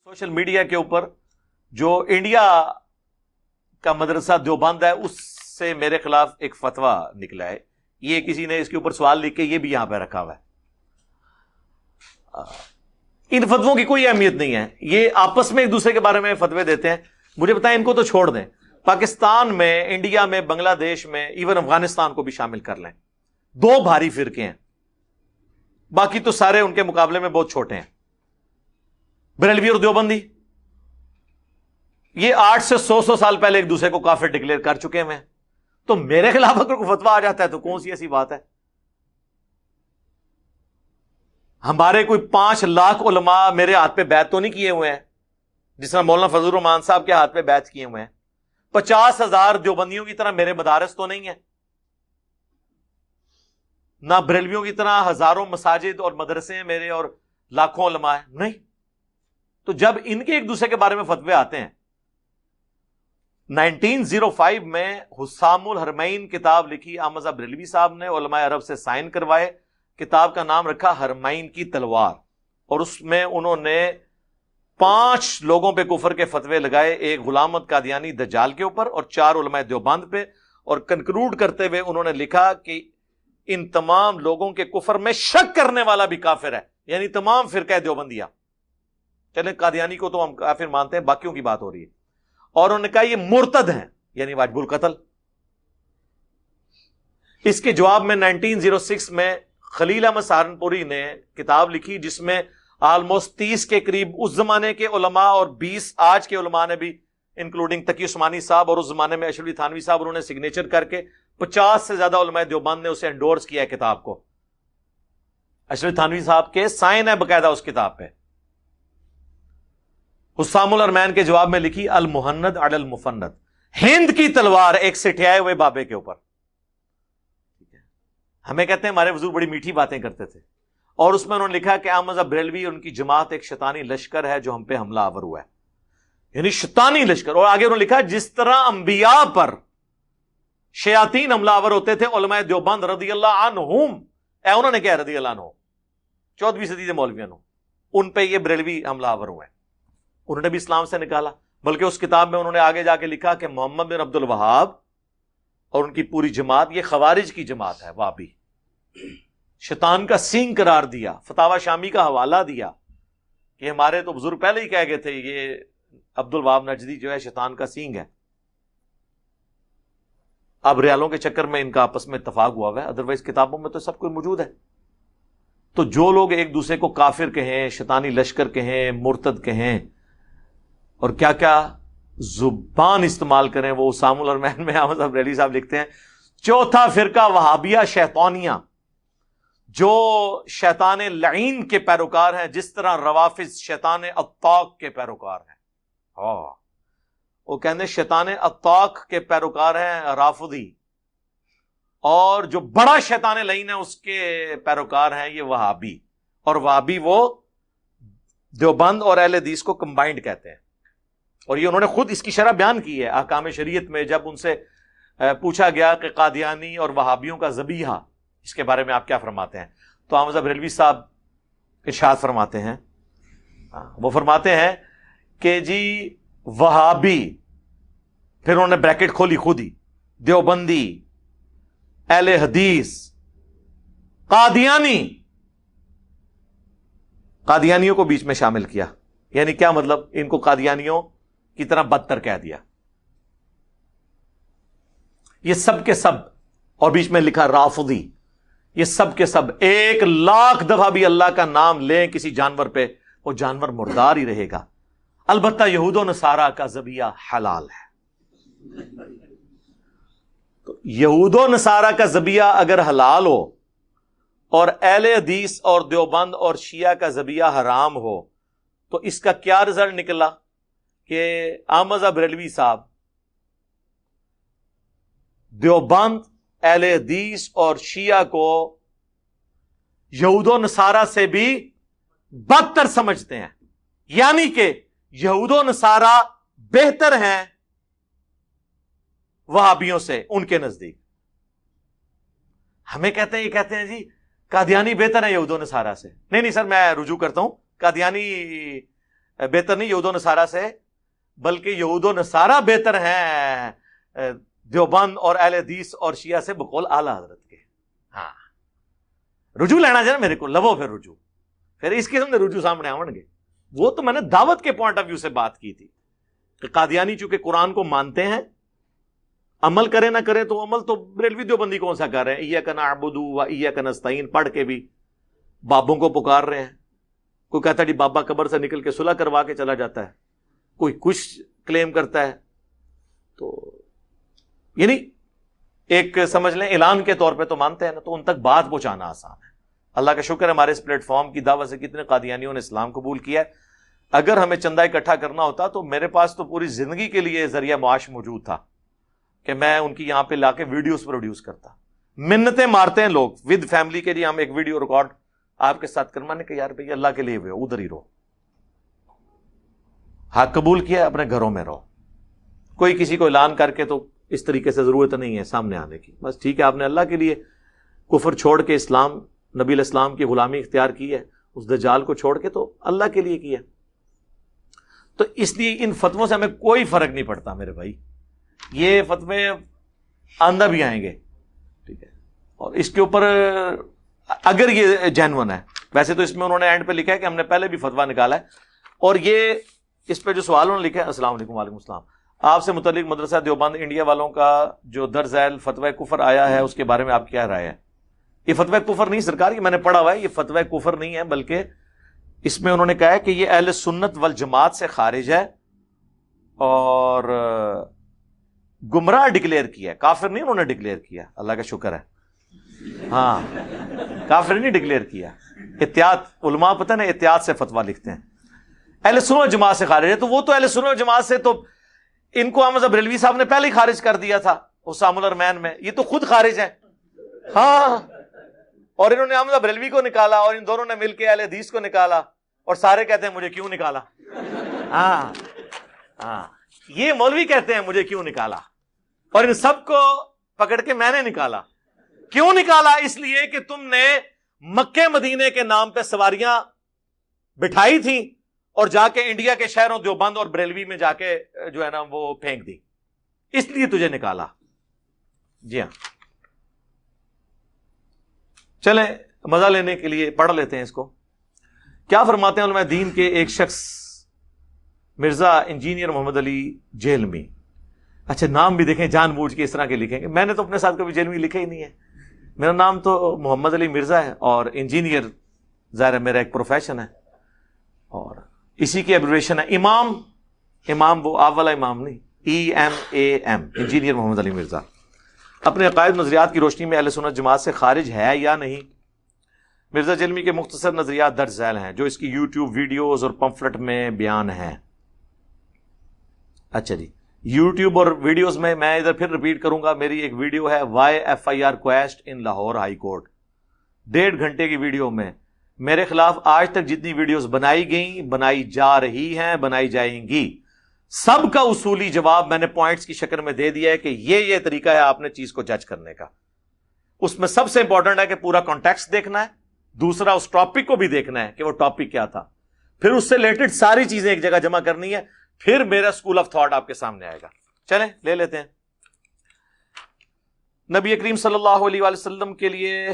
Social media کے اوپر جو انڈیا کا مدرسہ دیوبند ہے اس سے میرے خلاف ایک فتویٰ نکلا ہے. یہ کسی نے اس کے اوپر سوال لکھ کے یہ بھی یہاں پہ رکھا ہوا ہے. ان فتووں کی کوئی اہمیت نہیں ہے, یہ آپس میں ایک دوسرے کے بارے میں فتوے دیتے ہیں. مجھے بتائیں ان کو تو چھوڑ دیں, پاکستان میں, انڈیا میں, بنگلہ دیش میں, ایون افغانستان کو بھی شامل کر لیں, دو بھاری فرقے ہیں, باقی تو سارے ان کے مقابلے میں بہت چھوٹے ہیں. بریلوی اور دیوبندی یہ 8 سے 100 سال پہلے ایک دوسرے کو کافر ڈکلیئر کر چکے ہیں. تو میرے خلاف اگر کوئی فتویٰ آ جاتا ہے تو کون سی ایسی بات ہے؟ ہمارے کوئی 5 لاکھ علماء میرے ہاتھ پہ بیعت تو نہیں کیے ہوئے ہیں جس طرح مولانا فضل الرحمان صاحب کے ہاتھ پہ بیعت کیے ہوئے ہیں. 50,000 دیوبندیوں کی طرح میرے مدارس تو نہیں ہیں, نہ بریلویوں کی طرح ہزاروں مساجد اور مدرسے ہیں میرے اور لاکھوں علماء ہیں, نہیں. تو جب ان کے ایک دوسرے کے بارے میں فتوے آتے ہیں, 1905 میں حسام الحرمین کتاب لکھی احمد رضا بریلوی صاحب نے, علماء عرب سے سائن کروائے, کتاب کا نام رکھا حرمین کی تلوار, اور اس میں انہوں نے 5 لوگوں پہ کفر کے فتوے لگائے, ایک غلام احمد قادیانی دجال کے اوپر اور 4 علماء دیوبند پہ, اور کنکلوڈ کرتے ہوئے انہوں نے لکھا کہ ان تمام لوگوں کے کفر میں شک کرنے والا بھی کافر ہے, یعنی تمام فرقہ دیوبندیہ. چلیں قادیانی کو تو ہم کافر مانتے ہیں, باقیوں کی بات ہو رہی ہے. اور انہوں نے کہا یہ مرتد ہیں, یعنی واجب القتل. اس کے جواب میں 1906 میں خلیل احمد سہارنپوری نے کتاب لکھی جس میں آلموسٹ 30 کے قریب اس زمانے کے علماء اور 20 آج کے علماء نے بھی, انکلوڈنگ تقی عثمانی صاحب اور اس زمانے میں اشرف علی تھانوی صاحب, انہوں نے سگنیچر کر کے 50 سے زیادہ علماء دیوبند نے اسے انڈورس کیا ہے کتاب کو. اشرف تھانوی صاحب کے سائن ہے باقاعدہ اس کتاب پہ. حسام الحرمین کے جواب میں لکھی المہند علی المفند, ہند کی تلوار ایک سٹھیائے ہوئے بابے کے اوپر. ہمیں کہتے ہیں ہمارے حضور بڑی میٹھی باتیں کرتے تھے, اور اس میں انہوں نے لکھا کہ احمد رضا بریلوی اور ان کی جماعت ایک شیطانی لشکر ہے جو ہم پہ حملہ آور ہوا ہے, یعنی شیطانی لشکر. اور آگے انہوں نے لکھا جس طرح انبیاء پر شیاطین حملہ آور ہوتے تھے, علماء دیوبند رضی اللہ عنہم, انہوں نے کیا رضی اللہ عنہ 14ویں صدی کے مولویوں, ان پہ یہ بریلوی حملہ آور ہوئے ہیں. انہوں نے بھی اسلام سے نکالا, بلکہ اس کتاب میں انہوں نے آگے جا کے لکھا کہ محمد بن عبد الوہاب اور ان کی پوری جماعت یہ خوارج کی جماعت ہے, وہابی, شیطان کا سینگ قرار دیا. فتاوی شامی کا حوالہ دیا کہ ہمارے تو بزرگ پہلے ہی کہہ گئے تھے یہ عبد الوہاب نجدی جو ہے شیطان کا سینگ ہے. اب ریالوں کے چکر میں ان کا آپس میں اتفاق ہوا ہے, ادروائز کتابوں میں تو سب کچھ موجود ہے. تو جو لوگ ایک دوسرے کو کافر کہیں, شیطانی لشکر کہیں, مرتد کہیں, اور کیا کیا زبان استعمال کریں, وہ حسام الحرمین میں احمد صاحب ریلی صاحب لکھتے ہیں چوتھا فرقہ وہابیہ شیطانیہ, جو شیطان لعین کے پیروکار ہیں, جس طرح روافض شیطان اطاق کے پیروکار ہیں. وہ کہتے ہیں شیطان اطاق کے پیروکار ہیں رافضی, اور جو بڑا شیطان لعین ہے اس کے پیروکار ہیں یہ وہابی. اور وہابی وہ دیوبند اور اہل حدیث کو کمبائنڈ کہتے ہیں. اور یہ انہوں نے خود اس کی شرح بیان کی ہے احکام شریعت میں, جب ان سے پوچھا گیا کہ قادیانی اور وہابیوں کا ذبیحہ اس کے بارے میں آپ کیا فرماتے ہیں, تو احمد رضا بریلوی صاحب ارشاد فرماتے ہیں, وہ فرماتے ہیں کہ جی وہابی, پھر انہوں نے بریکٹ کھولی خود ہی, دیوبندی, اہل حدیث, قادیانی, قادیانیوں کو بیچ میں شامل کیا. یعنی کیا مطلب, ان کو قادیانیوں کی طرح بدتر کہہ دیا. یہ سب کے سب, اور بیچ میں لکھا رافضی, یہ سب کے سب 1,00,000 دفعہ بھی اللہ کا نام لیں کسی جانور پہ, وہ جانور مردار ہی رہے گا. البتہ یہود و نصارہ کا ذبیحہ حلال ہے. تو یہود و نصارہ کا ذبیحہ اگر حلال ہو اور اہل حدیث اور دیوبند اور شیعہ کا ذبیحہ حرام ہو, تو اس کا کیا رزلٹ نکلا کہ احمد رضا بریلوی صاحب دیوبند, اہل حدیث اور شیعہ کو یہود و نصارہ سے بھی بدتر سمجھتے ہیں. یعنی کہ یہود و نصارہ بہتر ہیں وہابیوں سے ان کے نزدیک. ہمیں کہتے ہیں, یہ کہتے ہیں جی قادیانی بہتر ہے یہود و نصارہ سے. نہیں سر, میں رجوع کرتا ہوں, قادیانی بہتر نہیں یہود و نصارہ سے، بلکہ یہود و نصارہ بہتر ہیں دیوبند اور اہل حدیث اور شیعہ سے بقول اعلی حضرت کے. ہاں رجوع لینا چاہیے میرے کو، لو پھر رجوع، پھر اس قسم کے رجوع سامنے آون گے. وہ تو میں نے دعوت کے پوائنٹ آف ویو سے بات کی تھی کہ قادیانی چونکہ قرآن کو مانتے ہیں، عمل کرے نہ کرے تو عمل تو بریلوی دیوبندی کون سا کر رہے ہیں، ایاک نعبد و ایاک نستعین پڑھ کے بھی بابوں کو پکار رہے ہیں. کوئی کہتا ہے جی بابا قبر سے نکل کے صلح کروا کے چلا جاتا ہے، کوئی کچھ کلیم کرتا ہے. تو یعنی ایک سمجھ لیں اعلان کے طور پہ تو مانتے ہیں نا، تو ان تک بات پہنچانا آسان ہے. اللہ کا شکر ہے ہمارے اس پلیٹ فارم کی دعوت سے کتنے قادیانیوں نے اسلام قبول کیا ہے. اگر ہمیں چندہ اکٹھا کرنا ہوتا تو میرے پاس تو پوری زندگی کے لیے ذریعہ معاش موجود تھا کہ میں ان کی یہاں پہ لا کے ویڈیوز پروڈیوس کرتا. منتیں مارتے ہیں لوگ ود فیملی کے لیے، ہم ایک ویڈیو ریکارڈ آپ کے ساتھ کروانے کہ یار بھائی اللہ کے لیے ہوئے ادھر ہی رہو، حق قبول کیا اپنے گھروں میں رہو. کوئی کسی کو اعلان کر کے تو اس طریقے سے ضرورت نہیں ہے سامنے آنے کی. بس ٹھیک ہے آپ نے اللہ کے لیے کفر چھوڑ کے اسلام، نبی علیہ السلام کی غلامی اختیار کی ہے، اس دجال کو چھوڑ کے تو اللہ کے لیے کیا. تو اس لیے ان فتووں سے ہمیں کوئی فرق نہیں پڑتا میرے بھائی. یہ فتوے آندہ بھی آئیں گے، ٹھیک ہے، اور اس کے اوپر اگر یہ جینون ہے، ویسے تو اس میں انہوں نے اینڈ پہ لکھا ہے کہ ہم نے پہلے بھی فتویٰ نکالا ہے، اور یہ اس پہ جو سوال انہوں نے لکھا ہے، السلام علیکم. وعلیکم السلام. آپ سے متعلق مدرسہ دیوبند انڈیا والوں کا جو درج ذیل فتوی کفر آیا ہے اس کے بارے میں آپ کیا رائے ہے؟ یہ فتوی کفر نہیں سرکار، یہ میں نے پڑھا ہوا ہے، یہ فتوی کفر نہیں ہے، بلکہ اس میں انہوں نے کہا ہے کہ یہ اہل سنت والجماعت سے خارج ہے اور گمراہ ڈکلیئر کیا ہے، کافر نہیں انہوں نے ڈکلیئر کیا. اللہ کا شکر ہے. ہاں کافر نہیں ڈکلیئر کیا. احتیاط علماء پتہ نا احتیاط سے فتویٰ لکھتے ہیں. اہل سنت والجماعت سے خارج ہے، تو وہ تو اہل سنت والجماعت سے تو ان کو احمد بریلوی صاحب نے پہلے ہی خارج کر دیا تھا حسام الارمین میں، یہ تو خود خارج ہیں. ہاں اور انہوں نے احمد بریلوی کو نکالا اور ان دونوں نے مل کے اہل حدیث کو نکالا، اور سارے کہتے ہیں مجھے کیوں نکالا. ہاں ہاں یہ مولوی کہتے ہیں مجھے کیوں نکالا، اور ان سب کو پکڑ کے میں نے نکالا. کیوں نکالا؟ اس لیے کہ تم نے مکے مدینے کے نام پہ سواریاں بٹھائی تھیں اور جا کے انڈیا کے شہروں دیوبند اور بریلوی میں جا کے جو ہے نا وہ پھینک دی، اس لیے تجھے نکالا. جی ہاں چلیں مزہ لینے کے لیے پڑھ لیتے ہیں اس کو. کیا فرماتے ہیں علماء دین کے ایک شخص مرزا انجینئر محمد علی جیلمی. اچھا نام بھی دیکھیں جان بوجھ کے اس طرح کے لکھیں گے، میں نے تو اپنے ساتھ کبھی جیلمی لکھا ہی نہیں ہے. میرا نام تو محمد علی مرزا ہے اور انجینئر ظاہر ہے میرا ایک پروفیشن ہے، اور اسی کی ایبریویشن ہے امام. امام وہ آپ والا امام نہیں، EMAM، انجینئر محمد علی مرزا. اپنے عقائد نظریات کی روشنی میں اہل سنت جماعت سے خارج ہے یا نہیں؟ مرزا جیلمی کے مختصر نظریات درج ذیل ہیں جو اس کی یوٹیوب ویڈیوز اور پمفلٹ میں بیان ہیں. اچھا جی یوٹیوب اور ویڈیوز میں ادھر پھر ریپیٹ کروں گا. میری ایک ویڈیو ہے YFIR کویسٹ ان لاہور ہائی کورٹ، 1.5 گھنٹے کی ویڈیو میں میرے خلاف آج تک جتنی ویڈیوز بنائی گئیں، بنائی جا رہی ہیں، بنائی جائیں گی، سب کا اصولی جواب میں نے پوائنٹس کی شکل میں دے دیا ہے کہ یہ طریقہ ہے آپ نے چیز کو جج کرنے کا. اس میں سب سے امپورٹنٹ ہے کہ پورا کانٹیکسٹ دیکھنا ہے، دوسرا اس ٹاپک کو بھی دیکھنا ہے کہ وہ ٹاپک کیا تھا، پھر اس سے ریلیٹڈ ساری چیزیں ایک جگہ جمع کرنی ہے، پھر میرا اسکول آف تھاٹ آپ کے سامنے آئے گا. چلیں لے لیتے ہیں. نبی کریم صلی اللہ علیہ وآلہ وسلم کے لیے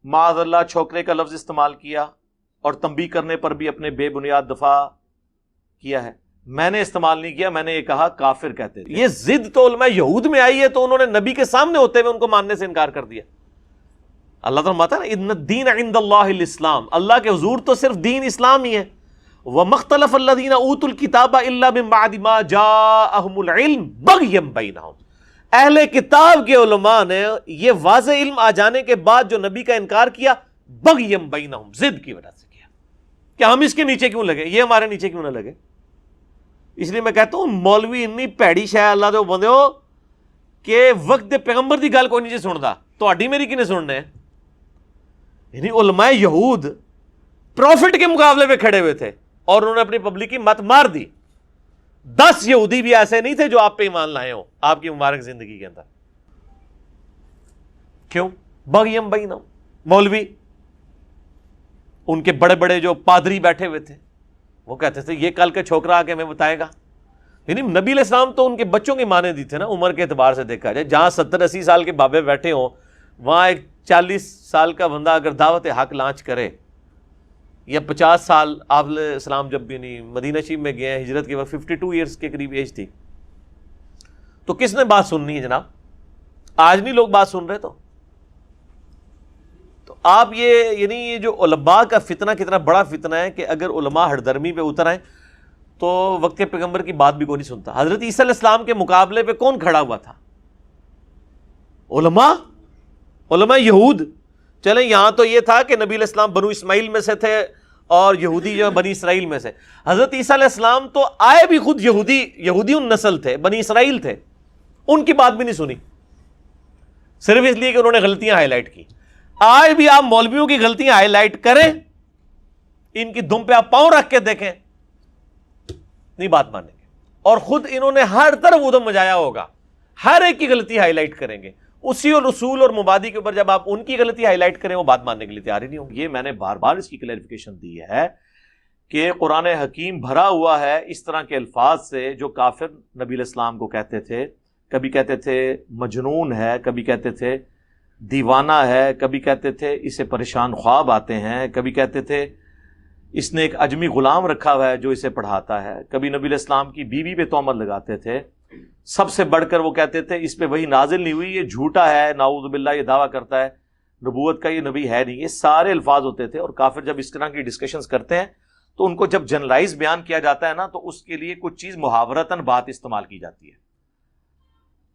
معاذ اللہ چھوکرے کا لفظ استعمال کیا اور تنبیہ کرنے پر بھی اپنے بے بنیاد دفاع کیا ہے. میں نے استعمال نہیں کیا، میں نے یہ کہا کافر کہتے تھے. یہ ضد تو علماء یہود میں آئی ہے تو انہوں نے نبی کے سامنے ہوتے ہوئے ان کو ماننے سے انکار کر دیا. اللہ تعالیٰ ماتا نا ان الدین عند اللہ الاسلام، اللہ کے حضور تو صرف دین اسلام ہی ہے. وَمَخْتَلَفَ الَّذِينَ أُوتُوا الْكِتَابَ إِلَّا مِن بَعْدِ مَا جَاءَهُمُ الْعِلْمُ بَغْيًا بَيْنَهُمْ. اہل کتاب کے علماء نے یہ واضح علم آ جانے کے بعد جو نبی کا انکار کیا، بغیم بینہم، ضد کی وجہ سے کیا کہ ہم اس کے نیچے کیوں لگے، یہ ہمارے نیچے کیوں نہ لگے. اس لیے میں کہتا ہوں مولوی اتنی پیڑی شے اللہ دے بندے ہو کہ وقت دے پیغمبر دی گل کوئی نہیں سندا، تہاڈی میری کنے سننے. یعنی علماء یہود پروفٹ کے مقابلے میں کھڑے ہوئے تھے اور انہوں نے اپنی پبلک کی مت مار دی. 10 یہودی بھی ایسے نہیں تھے جو آپ پہ ایمان لائے ہوں آپ کی مبارک زندگی کے اندر. کیوں؟ بغیم بینہم. مولوی ان کے بڑے بڑے جو پادری بیٹھے ہوئے تھے وہ کہتے تھے یہ کل کا چھوکرا آ کے ہمیں بتائے گا. یعنی نبی علیہ السلام تو ان کے بچوں کی مانے دی تھے نا, عمر کے اعتبار سے دیکھا جائے. جہاں 70-80 سال کے بابے بیٹھے ہوں, وہاں ایک 40 سال کا بندہ اگر دعوت حق لانچ کرے, یا 50 سال, آپ علیہ السلام جب بھی نہیں مدینہ شریف میں گئے ہیں ہجرت کے وقت 52 ایئرس کے قریب ایج تھی, تو کس نے بات سننی ہے جناب؟ آج نہیں لوگ بات سن رہے. تو آپ یعنی یہ جو علماء کا فتنہ کتنا بڑا فتنہ ہے کہ اگر علماء ہردرمی پہ اتر آئیں تو وقت کے پیغمبر کی بات بھی کوئی نہیں سنتا. حضرت عیسیٰ علیہ السلام کے مقابلے پہ کون کھڑا ہوا تھا؟ علماء یہود. چلیں یہاں تو یہ تھا کہ نبی علیہ السلام بنو اسماعیل میں سے تھے اور یہودی جو بنی اسرائیل میں سے. حضرت عیسیٰ علیہ السلام تو آئے بھی خود یہودی النسل تھے, بنی اسرائیل تھے. ان کی بات بھی نہیں سنی, صرف اس لیے کہ انہوں نے غلطیاں ہائی لائٹ کی. آج بھی آپ مولویوں کی غلطیاں ہائی لائٹ کریں, ان کی دم پہ آپ پاؤں رکھ کے دیکھیں, نہیں بات مانیں گے. اور خود انہوں نے ہر طرف ادھم مچایا ہوگا, ہر ایک کی غلطی ہائی لائٹ کریں گے. اسی اور اصول اور مبادی کے اوپر جب آپ ان کی غلطی ہائی لائٹ کریں, وہ بات ماننے کے لیے تیار ہی نہیں ہوں گے. یہ میں نے بار بار اس کی کلیریفیکیشن دی ہے کہ قرآن حکیم بھرا ہوا ہے اس طرح کے الفاظ سے جو کافر نبی علیہ السلام کو کہتے تھے. کبھی کہتے تھے مجنون ہے, کبھی کہتے تھے دیوانہ ہے, کبھی کہتے تھے اسے پریشان خواب آتے ہیں, کبھی کہتے تھے اس نے ایک اجمی غلام رکھا ہوا ہے جو اسے پڑھاتا ہے, کبھی نبی علیہ السلام کی بیوی پہ تہمت لگاتے تھے. سب سے بڑھ کر وہ کہتے تھے اس پہ وہی نازل نہیں ہوئی, یہ جھوٹا ہے, نعوذ باللہ, یہ دعویٰ کرتا ہے نبوت کا, یہ نبی ہے نہیں. یہ سارے الفاظ ہوتے تھے. اور کافر جب اس طرح کی ڈسکشنز کرتے ہیں تو ان کو جب جنرلائز بیان کیا جاتا ہے نا, تو اس کے لیے کچھ چیز محاورتاً بات استعمال کی جاتی ہے.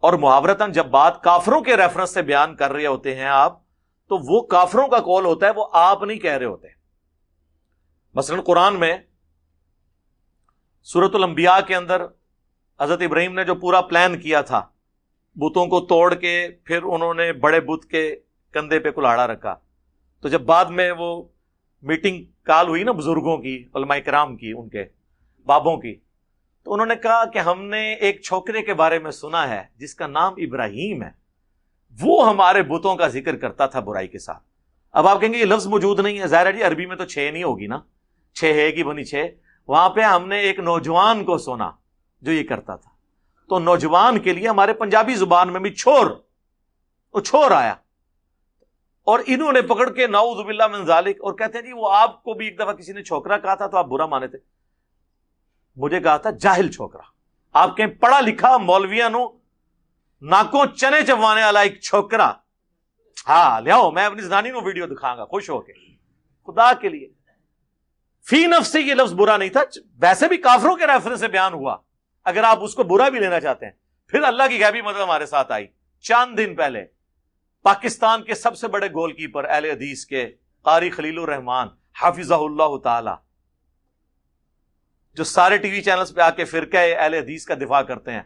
اور محاورتاً جب بات کافروں کے ریفرنس سے بیان کر رہے ہوتے ہیں آپ, تو وہ کافروں کا قول ہوتا ہے, وہ آپ نہیں کہہ رہے ہوتے. مثلا قرآن میں سورۃ الانبیاء کے اندر حضرت ابراہیم نے جو پورا پلان کیا تھا, بتوں کو توڑ کے پھر انہوں نے بڑے بت کے کندھے پہ کلاڑا رکھا, تو جب بعد میں وہ میٹنگ کال ہوئی نا بزرگوں کی, علماء کرام کی, ان کے بابوں کی, تو انہوں نے کہا کہ ہم نے ایک چھوکرے کے بارے میں سنا ہے جس کا نام ابراہیم ہے, وہ ہمارے بتوں کا ذکر کرتا تھا برائی کے ساتھ. اب آپ کہیں گے یہ لفظ موجود نہیں ہے, ظاہر ہے جی عربی میں تو 6 نہیں ہوگی نا, 6 ہے کہ بنی 6. وہاں پہ ہم نے ایک نوجوان کو سنا جو یہ کرتا تھا. تو نوجوان کے لیے ہمارے پنجابی زبان میں بھی چھور آیا, اور انہوں نے پکڑ کے نعوذ باللہ من ذالک, اور کہتے ہیں جی وہ آپ کو بھی ایک دفعہ کسی نے چھوکرا کہا تھا تو آپ برا مانے تھے. مجھے کہا تھا جاہل چھوکرا. آپ کہیں پڑھا لکھا مولویاں نو ناکوں چنے چوانے والا ایک چھوکرا. ہاں لیاؤ, میں اپنی زنانی نو ویڈیو دکھاؤں گا خوش ہو کے, خدا کے لیے. فی نفس سے یہ لفظ برا نہیں تھا, ویسے بھی کافروں کے ریفرنس سے بیان ہوا. اگر آپ اس کو برا بھی لینا چاہتے ہیں, پھر اللہ کی غیبی مدد ہمارے ساتھ آئی. چند دن پہلے پاکستان کے سب سے بڑے گول کیپر اہل حدیث کے قاری خلیل الرحمان حافظہ اللہ تعالی, جو سارے ٹی وی چینلز پہ آ کے فرقہ اہل حدیث کا دفاع کرتے ہیں,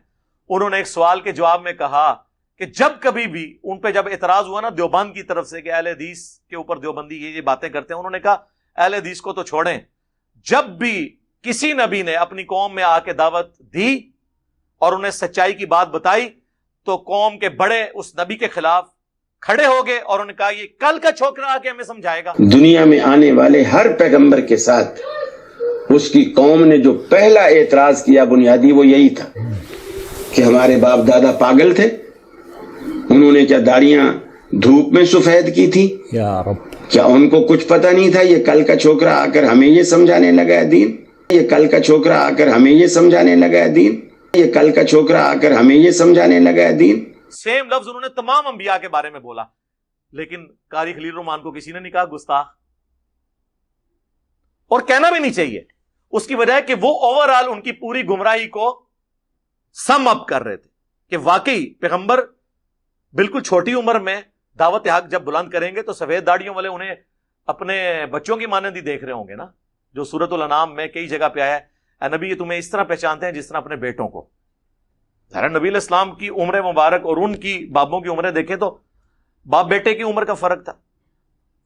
انہوں نے ایک سوال کے جواب میں کہا کہ جب کبھی بھی ان پہ جب اعتراض ہوا نا دیوبند کی طرف سے کہ اہل حدیث کے اوپر دیوبندی یہ باتیں کرتے ہیں, انہوں نے کہا اہل حدیث کو تو چھوڑیں, جب بھی کسی نبی نے اپنی قوم میں آ کے دعوت دی اور انہیں سچائی کی بات بتائی تو قوم کے بڑے اس نبی کے خلاف کھڑے ہو گئے اور انہوں نے کہا یہ کل کا چھوکرا آ کے ہمیں سمجھائے گا. دنیا میں آنے والے ہر پیغمبر کے ساتھ اس کی قوم نے جو پہلا اعتراض کیا بنیادی وہ یہی تھا کہ ہمارے باپ دادا پاگل تھے, انہوں نے کیا داڑیاں دھوپ میں سفید کی تھی, کیا ان کو کچھ پتہ نہیں تھا یہ کل کا چھوکرا آ کر ہمیں یہ سمجھانے لگا ہے دین, یہ کل کا چھوکرا آ کر ہمیں یہ سمجھانے لگا ہے دین, یہ کل کا چھوکرا آ کر ہمیں یہ سمجھانے لگا ہے دین. سیم لفظ انہوں نے تمام انبیاء کے بارے میں بولا, لیکن قاری خلیل الرحمان کو کسی نے نہیں کہا گستاخ, اور کہنا بھی نہیں چاہیے. اس کی وجہ ہے کہ وہ اوور آل ان کی پوری گمراہی کو سم اپ کر رہے تھے کہ واقعی پیغمبر بالکل چھوٹی عمر میں دعوت حق جب بلند کریں گے تو سفید داڑیوں والے انہیں اپنے بچوں کی مانند ہی دیکھ رہے ہوں گے نا, جو سورۃ الانعام میں کئی جگہ پہ آیا ہے, اے نبی یہ تمہیں اس طرح پہچانتے ہیں جس طرح اپنے بیٹوں کو. ظاہر نبی علیہ السلام کی عمر مبارک اور ان کی بابوں کی عمریں دیکھیں تو باپ بیٹے کی عمر کا فرق تھا.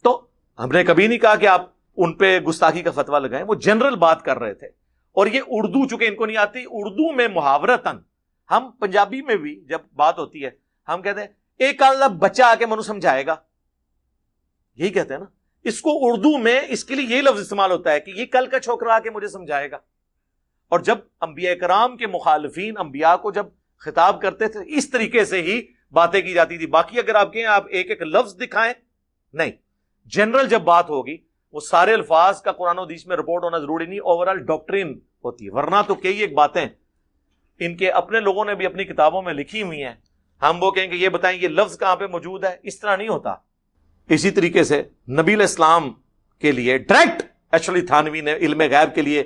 تو ہم نے کبھی نہیں کہا کہ آپ ان پہ گستاخی کا فتویٰ لگائیں, وہ جنرل بات کر رہے تھے. اور یہ اردو چونکہ ان کو نہیں آتی, اردو میں محاورتاً, ہم پنجابی میں بھی جب بات ہوتی ہے ہم کہتے ہیں ایک اللہ بچہ آ کے منو سمجھائے گا, یہی کہتے ہیں نا, اس کو اردو میں اس کے لیے یہ لفظ استعمال ہوتا ہے کہ یہ کل کا چھوکرا آ کے مجھے سمجھائے گا. اور جب انبیاء کرام کے مخالفین انبیاء کو جب خطاب کرتے تھے اس طریقے سے ہی باتیں کی جاتی تھی. باقی اگر آپ کہیں آپ ایک ایک لفظ دکھائیں, نہیں, جنرل جب بات ہوگی وہ سارے الفاظ کا قرآن و حدیث میں رپورٹ ہونا ضروری نہیں, اوور آل ڈاکٹرین ہوتی ہے. ورنہ تو کئی ایک باتیں ان کے اپنے لوگوں نے بھی اپنی کتابوں میں لکھی ہوئی ہیں, ہم وہ کہیں کہ یہ بتائیں یہ لفظ کہاں پہ موجود ہے, اس طرح نہیں ہوتا. اسی طریقے سے نبی علیہ السلام کے لیے ڈائریکٹ ایکچولی تھانوی نے علم غیب کے لیے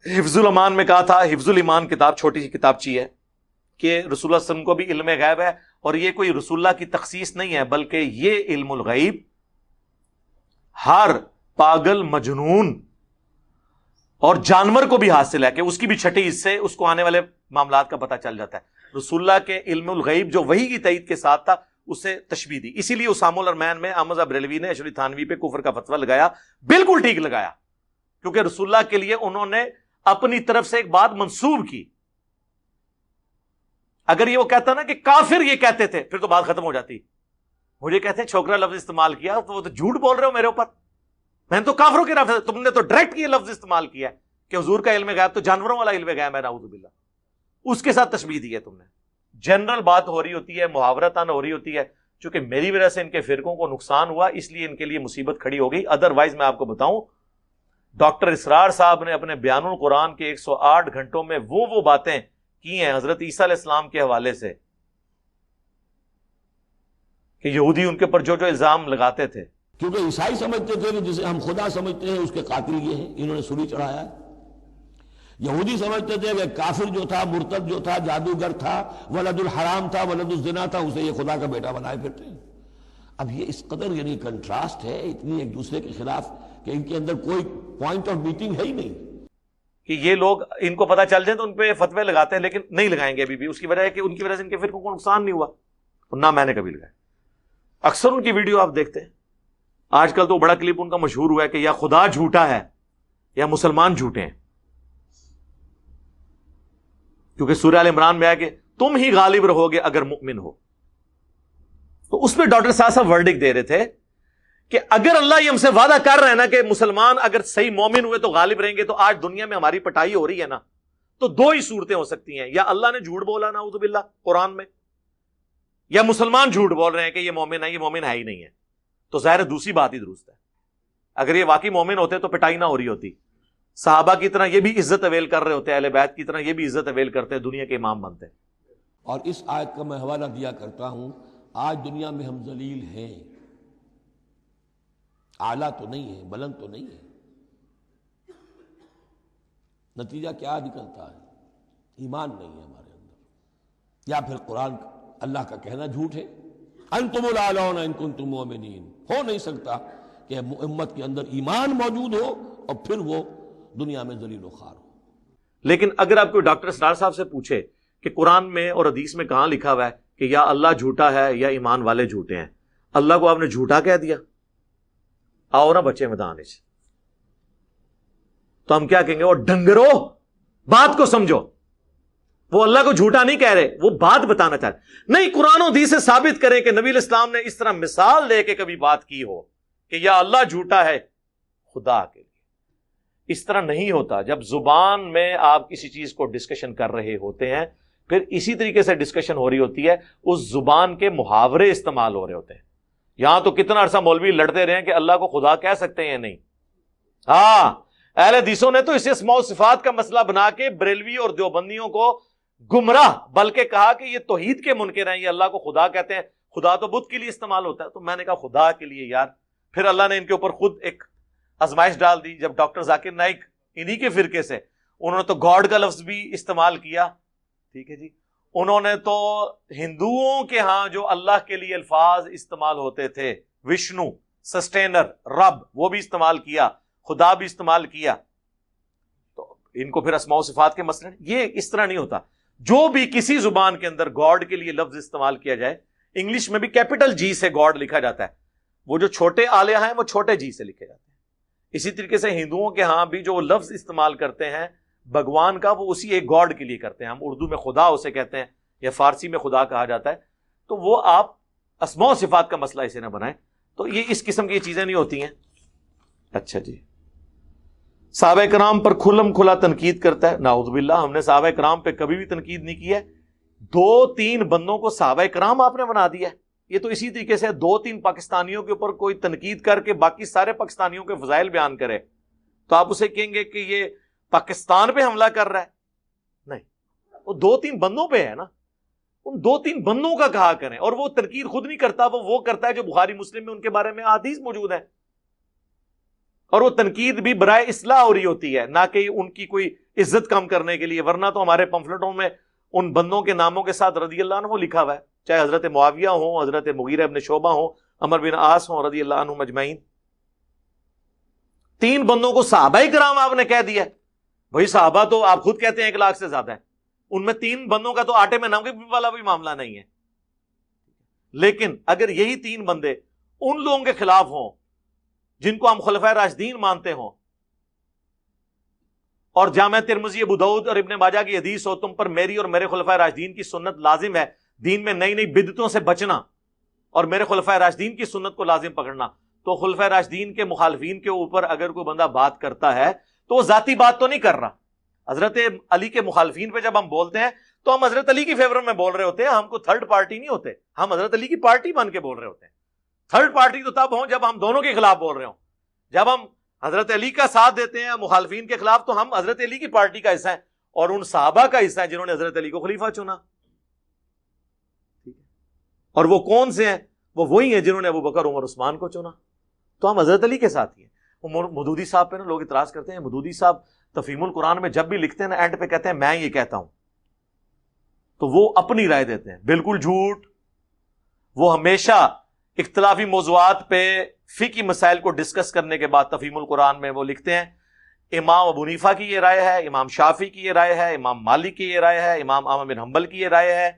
حفظ الامان میں کہا تھا, حفظ الایمان کتاب چھوٹی سی کتابچی ہے, کہ رسول اللہ صلی اللہ علیہ وسلم کو بھی علم غیب ہے, اور یہ کوئی رسول اللہ کی تخصیص نہیں ہے, بلکہ یہ علم الغیب ہر پاگل مجنون اور جانور کو بھی حاصل ہے, کہ اس کی بھی چھٹی حصے اس کو آنے والے معاملات کا پتہ چل جاتا ہے. رسول اللہ کے علم الغیب جو وحی کی تائید کے ساتھ تھا اسے تشبیہ دی. اسی لیے اسام الارمین میں احمد بریلوی نے ایشوری تھانوی پہ کفر کا فتویٰ لگایا, بالکل ٹھیک لگایا, کیونکہ رسول اللہ کے لیے انہوں نے اپنی طرف سے ایک بات منسوب کی. اگر یہ وہ کہتا نا کہ کافر یہ کہتے تھے پھر تو بات ختم ہو جاتی. مجھے کہتے ہیں چھوکرا لفظ استعمال کیا, تو وہ تو جھوٹ بول رہے ہو میرے اوپر, میں نے تو کافروں کی رفت, تم نے تو ڈائریکٹ یہ لفظ استعمال کیا کہ حضور کا علم غیب تو جانوروں والا علم غیب ہے, نعوذ باللہ, اس کے ساتھ تشبیہ دی ہے تم نے. جنرل بات ہو رہی ہوتی ہے, محاورتاً ہو رہی ہوتی ہے, چونکہ میری وجہ سے ان کے فرقوں کو نقصان ہوا اس لیے ان کے لیے مصیبت کھڑی ہو گئی. ادروائز میں آپ کو بتاؤں, ڈاکٹر اسرار صاحب نے اپنے بیان القرآن کے 108 گھنٹوں میں وہ باتیں کی ہیں حضرت عیسیٰ علیہ السلام کے حوالے سے, کہ یہودی ان کے پر جو الزام لگاتے تھے, کیونکہ عیسائی سمجھتے تھے کہ جسے ہم خدا سمجھتے ہیں اس کے قاتل یہ ہیں, انہوں نے سولی چڑھایا ہے. یہودی سمجھتے تھے کہ کافر جو تھا, مرتد جو تھا, جادوگر تھا, ولد الحرام تھا, ولد الزنا تھا, اسے یہ خدا کا بیٹا بنائے پھرتے ہیں. اب یہ اس قدر یعنی کنٹراسٹ ہے اتنی ایک دوسرے کے خلاف کہ ان کے اندر کوئی پوائنٹ آف میٹنگ ہے ہی نہیں, کہ یہ لوگ ان کو پتہ چل جائے تو ان پہ فتوے لگاتے ہیں, لیکن نہیں لگائیں گے ابھی بھی. اس کی وجہ ہے کہ ان کی وجہ سے ان کے فرقوں کو نقصان نہیں ہوا, اور نہ میں نے کبھی لگایا. اکثر ان کی ویڈیو آپ دیکھتے ہیں, آج کل تو بڑا کلپ ان کا مشہور ہوا ہے کہ یا خدا جھوٹا ہے یا مسلمان جھوٹے ہیں, کیونکہ سورہ آل عمران میں آیا کہ تم ہی غالب رہو گے اگر مؤمن ہو. تو اس پہ ڈاکٹر صاحب ورڈک دے رہے تھے کہ اگر اللہ یہ ہم سے وعدہ کر رہا ہے نا کہ مسلمان اگر صحیح مومن ہوئے تو غالب رہیں گے, تو آج دنیا میں ہماری پٹائی ہو رہی ہے نا, تو دو ہی صورتیں ہو سکتی ہیں, یا اللہ نے جھوٹ بولا نعوذ باللہ قرآن میں, یا مسلمان جھوٹ بول رہے ہیں کہ یہ مومن ہے, یہ مومن ہے ہی نہیں ہے. تو ظاہر دوسری بات ہی درست ہے. اگر یہ واقعی مومن ہوتے تو پٹائی نہ ہو رہی ہوتی. صحابہ کی طرح یہ بھی عزت اویل کر رہے ہوتے, اہل بیت کی طرح یہ بھی عزت اویل کرتے, دنیا کے امام بنتے. اور اس آیت کا میں حوالہ دیا کرتا ہوں, آج دنیا میں ہم ذلیل ہیں, اعلیٰ تو نہیں ہے, بلند تو نہیں ہے. نتیجہ کیا نکلتا ہے؟ ایمان نہیں ہے ہمارے اندر, یا پھر قرآن اللہ کا کہنا جھوٹ ہے. انتم الاعلون ان کنتم مؤمنین. ہو نہیں سکتا کہ امت کے اندر ایمان موجود ہو اور پھر وہ دنیا میں ذلیل و خوار ہو. لیکن اگر آپ کوئی ڈاکٹر اسرار صاحب سے پوچھے کہ قرآن میں اور حدیث میں کہاں لکھا ہوا ہے کہ یا اللہ جھوٹا ہے یا ایمان والے جھوٹے ہیں, اللہ کو آپ نے جھوٹا کہہ دیا, آؤ نا بچے میدان سے, تو ہم کیا کہیں گے, وہ ڈنگرو بات کو سمجھو, وہ اللہ کو جھوٹا نہیں کہہ رہے, وہ بات بتانا چاہ رہے. نہیں, قرآن و حدیث سے ثابت کریں کہ نبی علیہ السلام نے اس طرح مثال دے کے کبھی بات کی ہو کہ یا اللہ جھوٹا ہے خدا کے لیے. اس طرح نہیں ہوتا. جب زبان میں آپ کسی چیز کو ڈسکشن کر رہے ہوتے ہیں, پھر اسی طریقے سے ڈسکشن ہو رہی ہوتی ہے, اس زبان کے محاورے استعمال ہو رہے ہوتے ہیں. یہاں تو کتنا عرصہ مولوی لڑتے رہے ہیں کہ اللہ کو خدا کہہ سکتے ہیں یا نہیں. ہاں, اہل حدیثوں نے تو اسے اسماء و صفات کا مسئلہ بنا کے بریلوی اور دیوبندیوں کو گمراہ, بلکہ کہا کہ یہ توحید کے منکر ہیں, یہ اللہ کو خدا کہتے ہیں. خدا تو بت کے لیے استعمال ہوتا ہے. تو میں نے کہا خدا کے لیے یار. پھر اللہ نے ان کے اوپر خود ایک آزمائش ڈال دی. جب ڈاکٹر ذاکر نائک انہی کے فرقے سے, انہوں نے تو گاڈ کا لفظ بھی استعمال کیا. ٹھیک ہے جی, انہوں نے تو ہندوؤں کے ہاں جو اللہ کے لیے الفاظ استعمال ہوتے تھے, وشنو, سسٹینر, رب, وہ بھی استعمال کیا, خدا بھی استعمال کیا. تو ان کو پھر اسماء و صفات کے مسئلے, یہ اس طرح نہیں ہوتا. جو بھی کسی زبان کے اندر گاڈ کے لیے لفظ استعمال کیا جائے, انگلش میں بھی کیپٹل جی سے گاڈ لکھا جاتا ہے, وہ جو چھوٹے آلیہ ہیں وہ چھوٹے جی سے لکھے جاتے ہیں. اسی طریقے سے ہندوؤں کے ہاں بھی جو لفظ استعمال کرتے ہیں بھگوان کا, وہ اسی ایک گاڈ کے لیے کرتے ہیں. ہم اردو میں خدا اسے کہتے ہیں, یا فارسی میں خدا کہا جاتا ہے. تو وہ آپ اسماء و صفات کا مسئلہ اسے نہ بنائیں. تو تو یہ اس قسم کی چیزیں نہیں ہوتی ہیں. اچھا جی, صحابہ کرام پر کھلم کھلا تنقید کرتا ہے. نعوذ باللہ, ہم نے صحابہ کرام پہ کبھی بھی تنقید نہیں کی ہے. 2-3 بندوں کو صحابہ کرام آپ نے بنا دیا ہے. یہ تو اسی طریقے سے 2-3 پاکستانیوں کے اوپر کوئی تنقید کر کے باقی سارے پاکستانیوں کے فضائل بیان کرے تو آپ اسے کہیں گے کہ یہ پاکستان پہ حملہ کر رہا ہے. نہیں, وہ 2-3 بندوں پہ ہے نا, ان 2-3 بندوں کا کہا کریں. اور وہ تنقید خود نہیں کرتا, وہ کرتا ہے جو بخاری مسلم میں ان کے بارے میں احادیث موجود ہیں. اور وہ تنقید بھی برائے اصلاح ہو رہی ہوتی ہے, نہ کہ ان کی کوئی عزت کم کرنے کے لیے. ورنہ تو ہمارے پمفلٹوں میں ان بندوں کے ناموں کے ساتھ رضی اللہ عنہ لکھا ہوا ہے, چاہے حضرت معاویہ ہوں, حضرت مغیرہ ابن شعبہ ہوں, عمر بن عاص ہوں, رضی اللہ عنہم اجمعین. 3 بندوں کو صحابہ کرام آپ نے کہہ دیا. وہی صحابہ تو آپ خود کہتے ہیں 1 لاکھ سے زیادہ ہے, ان میں 3 بندوں کا تو آٹے میں نمک والا بھی معاملہ نہیں ہے. لیکن اگر یہی 3 بندے ان لوگوں کے خلاف ہوں جن کو ہم خلفائے راشدین مانتے ہوں, اور جامع ترمذی, ابو داؤد اور ابن ماجہ کی حدیث ہو, تم پر میری اور میرے خلفائے راشدین کی سنت لازم ہے, دین میں نئی نئی بدعتوں سے بچنا اور میرے خلفائے راشدین کی سنت کو لازم پکڑنا, تو خلفائے راشدین کے مخالفین کے اوپر اگر کوئی بندہ بات کرتا ہے تو وہ ذاتی بات تو نہیں کر رہا. حضرت علی کے مخالفین پہ جب ہم بولتے ہیں تو ہم حضرت علی کی فیور میں بول رہے ہوتے ہیں, ہم کو تھرڈ پارٹی نہیں ہوتے, ہم حضرت علی کی پارٹی بن کے بول رہے ہوتے ہیں. تھرڈ پارٹی تو تب ہوں جب ہم دونوں کے خلاف بول رہے ہوں. جب ہم حضرت علی کا ساتھ دیتے ہیں مخالفین کے خلاف تو ہم حضرت علی کی پارٹی کا حصہ ہیں اور ان صحابہ کا حصہ ہیں جنہوں نے حضرت علی کو خلیفہ چنا. اور وہ کون سے ہیں؟ وہ وہی ہیں جنہوں نے ابو بکر, عمر, عثمان کو چنا. تو ہم حضرت علی کے ساتھ ہی ہیں. مودودی صاحب پہ نا لوگ اعتراض کرتے ہیں, مودودی صاحب تفہیم القرآن میں جب بھی لکھتے ہیں نا اینڈ پہ کہتے ہیں میں یہ کہتا ہوں, تو وہ اپنی رائے دیتے ہیں. بالکل جھوٹ. وہ ہمیشہ اختلافی موضوعات پہ فقہی مسائل کو ڈسکس کرنے کے بعد تفہیم القرآن میں وہ لکھتے ہیں امام ابو حنیفہ کی یہ رائے ہے, امام شافعی کی یہ رائے ہے, امام مالک کی یہ رائے ہے, امام احمد بن حنبل کی یہ رائے ہے,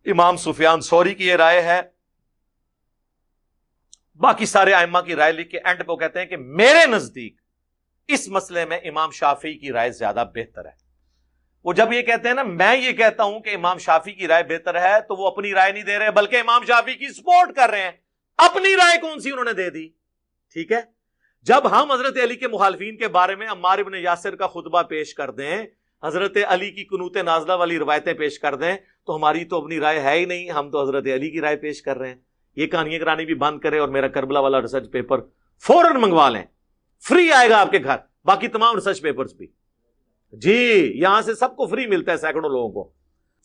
امام سفیان ثوری کی یہ رائے ہے, باقی سارے ائمہ کی رائے لکھ کے اینڈ پہ وہ کہتے ہیں کہ میرے نزدیک اس مسئلے میں امام شافعی کی رائے زیادہ بہتر ہے. وہ جب یہ کہتے ہیں نا میں یہ کہتا ہوں کہ امام شافعی کی رائے بہتر ہے, تو وہ اپنی رائے نہیں دے رہے بلکہ امام شافعی کی سپورٹ کر رہے ہیں. اپنی رائے کون سی انہوں نے دے دی. ٹھیک ہے, جب ہم حضرت علی کے مخالفین کے بارے میں عمار ابن یاسر کا خطبہ پیش کر دیں, حضرت علی کی قنوت نازلہ والی روایتیں پیش کر دیں, تو ہماری تو اپنی رائے ہے ہی نہیں, ہم تو حضرت علی کی رائے پیش کر رہے ہیں. یہ کہانیاں کرانی بھی بند کرے اور میرا کربلا والا ریسرچ پیپر فوراً منگوا لیں, فری آئے گا آپ کے گھر. باقی تمام ریسرچ پیپرز بھی جی یہاں سے سب کو فری ملتا ہے, سینکڑوں لوگوں کو.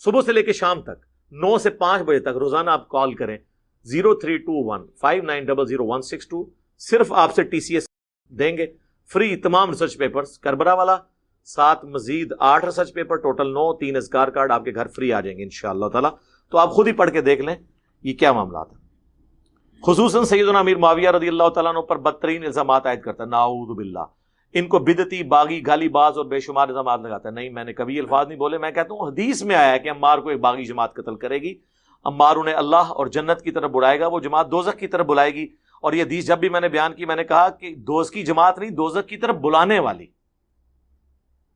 صبح سے لے کے شام تک 9 سے 5 بجے تک روزانہ آپ کال کریں 032159000162. صرف آپ سے TCS دیں گے فری تمام ریسرچ پیپرز, کربلا والا, ساتھ مزید 8 ریسرچ پیپر, ٹوٹل 9, 3 اذکار کارڈ آپ کے گھر فری آ جائیں گے انشاءاللہ تعالی. تو آپ خود ہی پڑھ کے دیکھ لیں یہ کیا معاملات ہیں. خصوصاً سیدنا امیر معاویہ رضی اللہ تعالیٰ عنہ پر بدترین الزامات عائد کرتا ہے, نعوذ باللہ. ان کو بدعتی, باغی, گالی باز اور بے شمار الزامات لگاتا ہے. نہیں, میں نے کبھی الفاظ نہیں بولے. میں کہتا ہوں حدیث میں آیا ہے کہ عمار کو ایک باغی جماعت قتل کرے گی, عمار انہیں اللہ اور جنت کی طرف بلائے گا, وہ جماعت دوزخ کی طرف بلائے گی. اور یہ حدیث جب بھی میں نے بیان کی میں نے کہا کہ دوزخ کی جماعت نہیں, دوزخ کی طرف بلانے والی,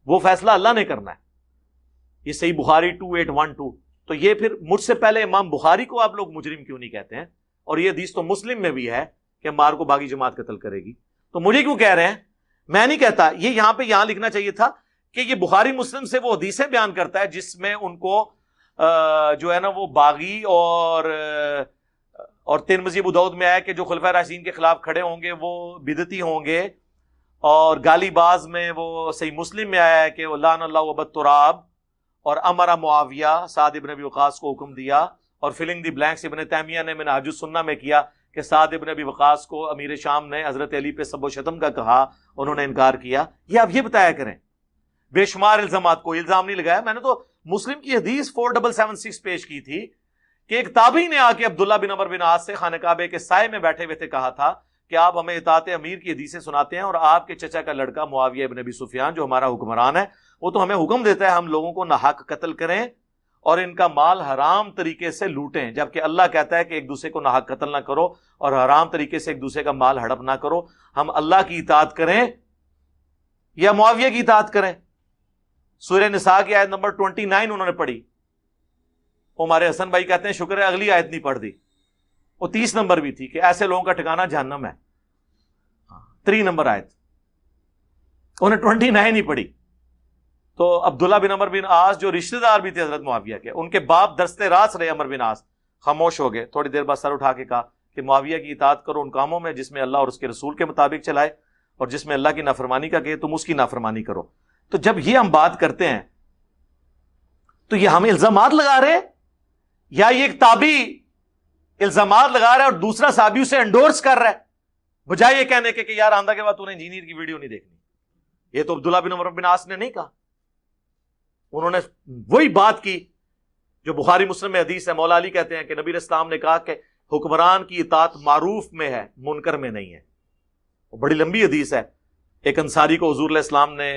وہ فیصلہ اللہ نے کرنا ہے. یہ صحیح بخاری 2812. تو یہ پھر مجھ سے پہلے امام بخاری کو آپ لوگ مجرم کیوں نہیں کہتے ہیں؟ اور یہ حدیث تو مسلم میں بھی ہے کہ عمار کو باغی جماعت قتل کرے گی, تو مجھے کیوں کہہ رہے ہیں؟ میں نہیں کہتا. یہ یہاں لکھنا چاہیے تھا کہ یہ بخاری مسلم سے وہ حدیثیں بیان کرتا ہے جس میں ان کو جو ہے نا وہ باغی اور ترمذی ابو داؤد میں آیا کہ جو خلفائے راشدین کے خلاف کھڑے ہوں گے وہ بدعتی ہوں گے, اور گالی باز میں وہ صحیح مسلم میں آیا ہے کہ لعن اللہ ابا التراب, اور امر معاویہ سعد ابن ابی وقاص کو حکم دیا, اور فلنگ دی بلینکس ابن تیمیہ نے منہاج السنہ میں کیا کہ سعد ابن ابی وقاص کو امیر شام نے حضرت علی پہ سب و شتم کا کہا, انہوں نے انکار کیا. یہ آپ یہ بتایا کریں. بے شمار الزامات, کوئی الزام نہیں لگایا. میں نے تو مسلم کی حدیث 4776 پیش کی تھی کہ ایک تابعی نے آ کے عبداللہ بن عمر بن عاص سے خانہ کعبہ کے سائے میں بیٹھے ہوئے تھے کہا تھا کہ آپ ہمیں اطاعت امیر کی حدیثیں سناتے ہیں, اور آپ کے چچا کا لڑکا معاویہ ابن ابی سفیان جو ہمارا حکمران ہے وہ تو ہمیں حکم دیتا ہے ہم لوگوں کو ناحق قتل کریں اور ان کا مال حرام طریقے سے لوٹیں, جبکہ اللہ کہتا ہے کہ ایک دوسرے کو ناحق قتل نہ کرو اور حرام طریقے سے ایک دوسرے کا مال ہڑپ نہ کرو. ہم اللہ کی اطاعت کریں یا معاویہ کی اطاعت کریں؟ سورہ نساء کی آیت نمبر 29 انہوں نے پڑھی. ہمارے حسن بھائی کہتے ہیں شکر ہے اگلی آیت نہیں پڑھ دی. وہ 30 نمبر بھی تھی کہ ایسے لوگوں کا ٹھکانہ جہنم ہے. 3 نمبر آیت. انہیں 29 ہی پڑھی. تو عبداللہ بن عمر بن عاص جو رشتہ دار بھی تھے حضرت معاویہ کے، ان کے باپ درستے راست رہے عمر بن عاص، خاموش ہو گئے. تھوڑی دیر بعد سر اٹھا کے کہا کہ معاویہ کی اطاعت کرو ان کاموں میں جس میں اللہ اور اس کے رسول کے مطابق چلائے، اور جس میں اللہ کی نافرمانی کا کہے تم اس کی نافرمانی کرو. تو جب یہ ہم بات کرتے ہیں تو یہ ہمیں الزامات لگا رہے یا یہ ایک تابعی الزامات لگا رہا ہے اور دوسرا صحابی اسے انڈورس کر رہا ہے، بجائے یہ کہنے کے کہ یار آندہ کے بعد تو نے انجینئر کی ویڈیو نہیں دیکھنی. یہ تو عبداللہ بن عمر بن عاص نے نہیں کہا، انہوں نے وہی بات کی جو بخاری مسلم میں حدیث ہے. مولا علی کہتے ہیں کہ نبی علیہ السلام نے کہا کہ حکمران کی اطاعت معروف میں ہے، منکر میں نہیں ہے. بڑی لمبی حدیث ہے. ایک انصاری کو حضور علیہ السلام نے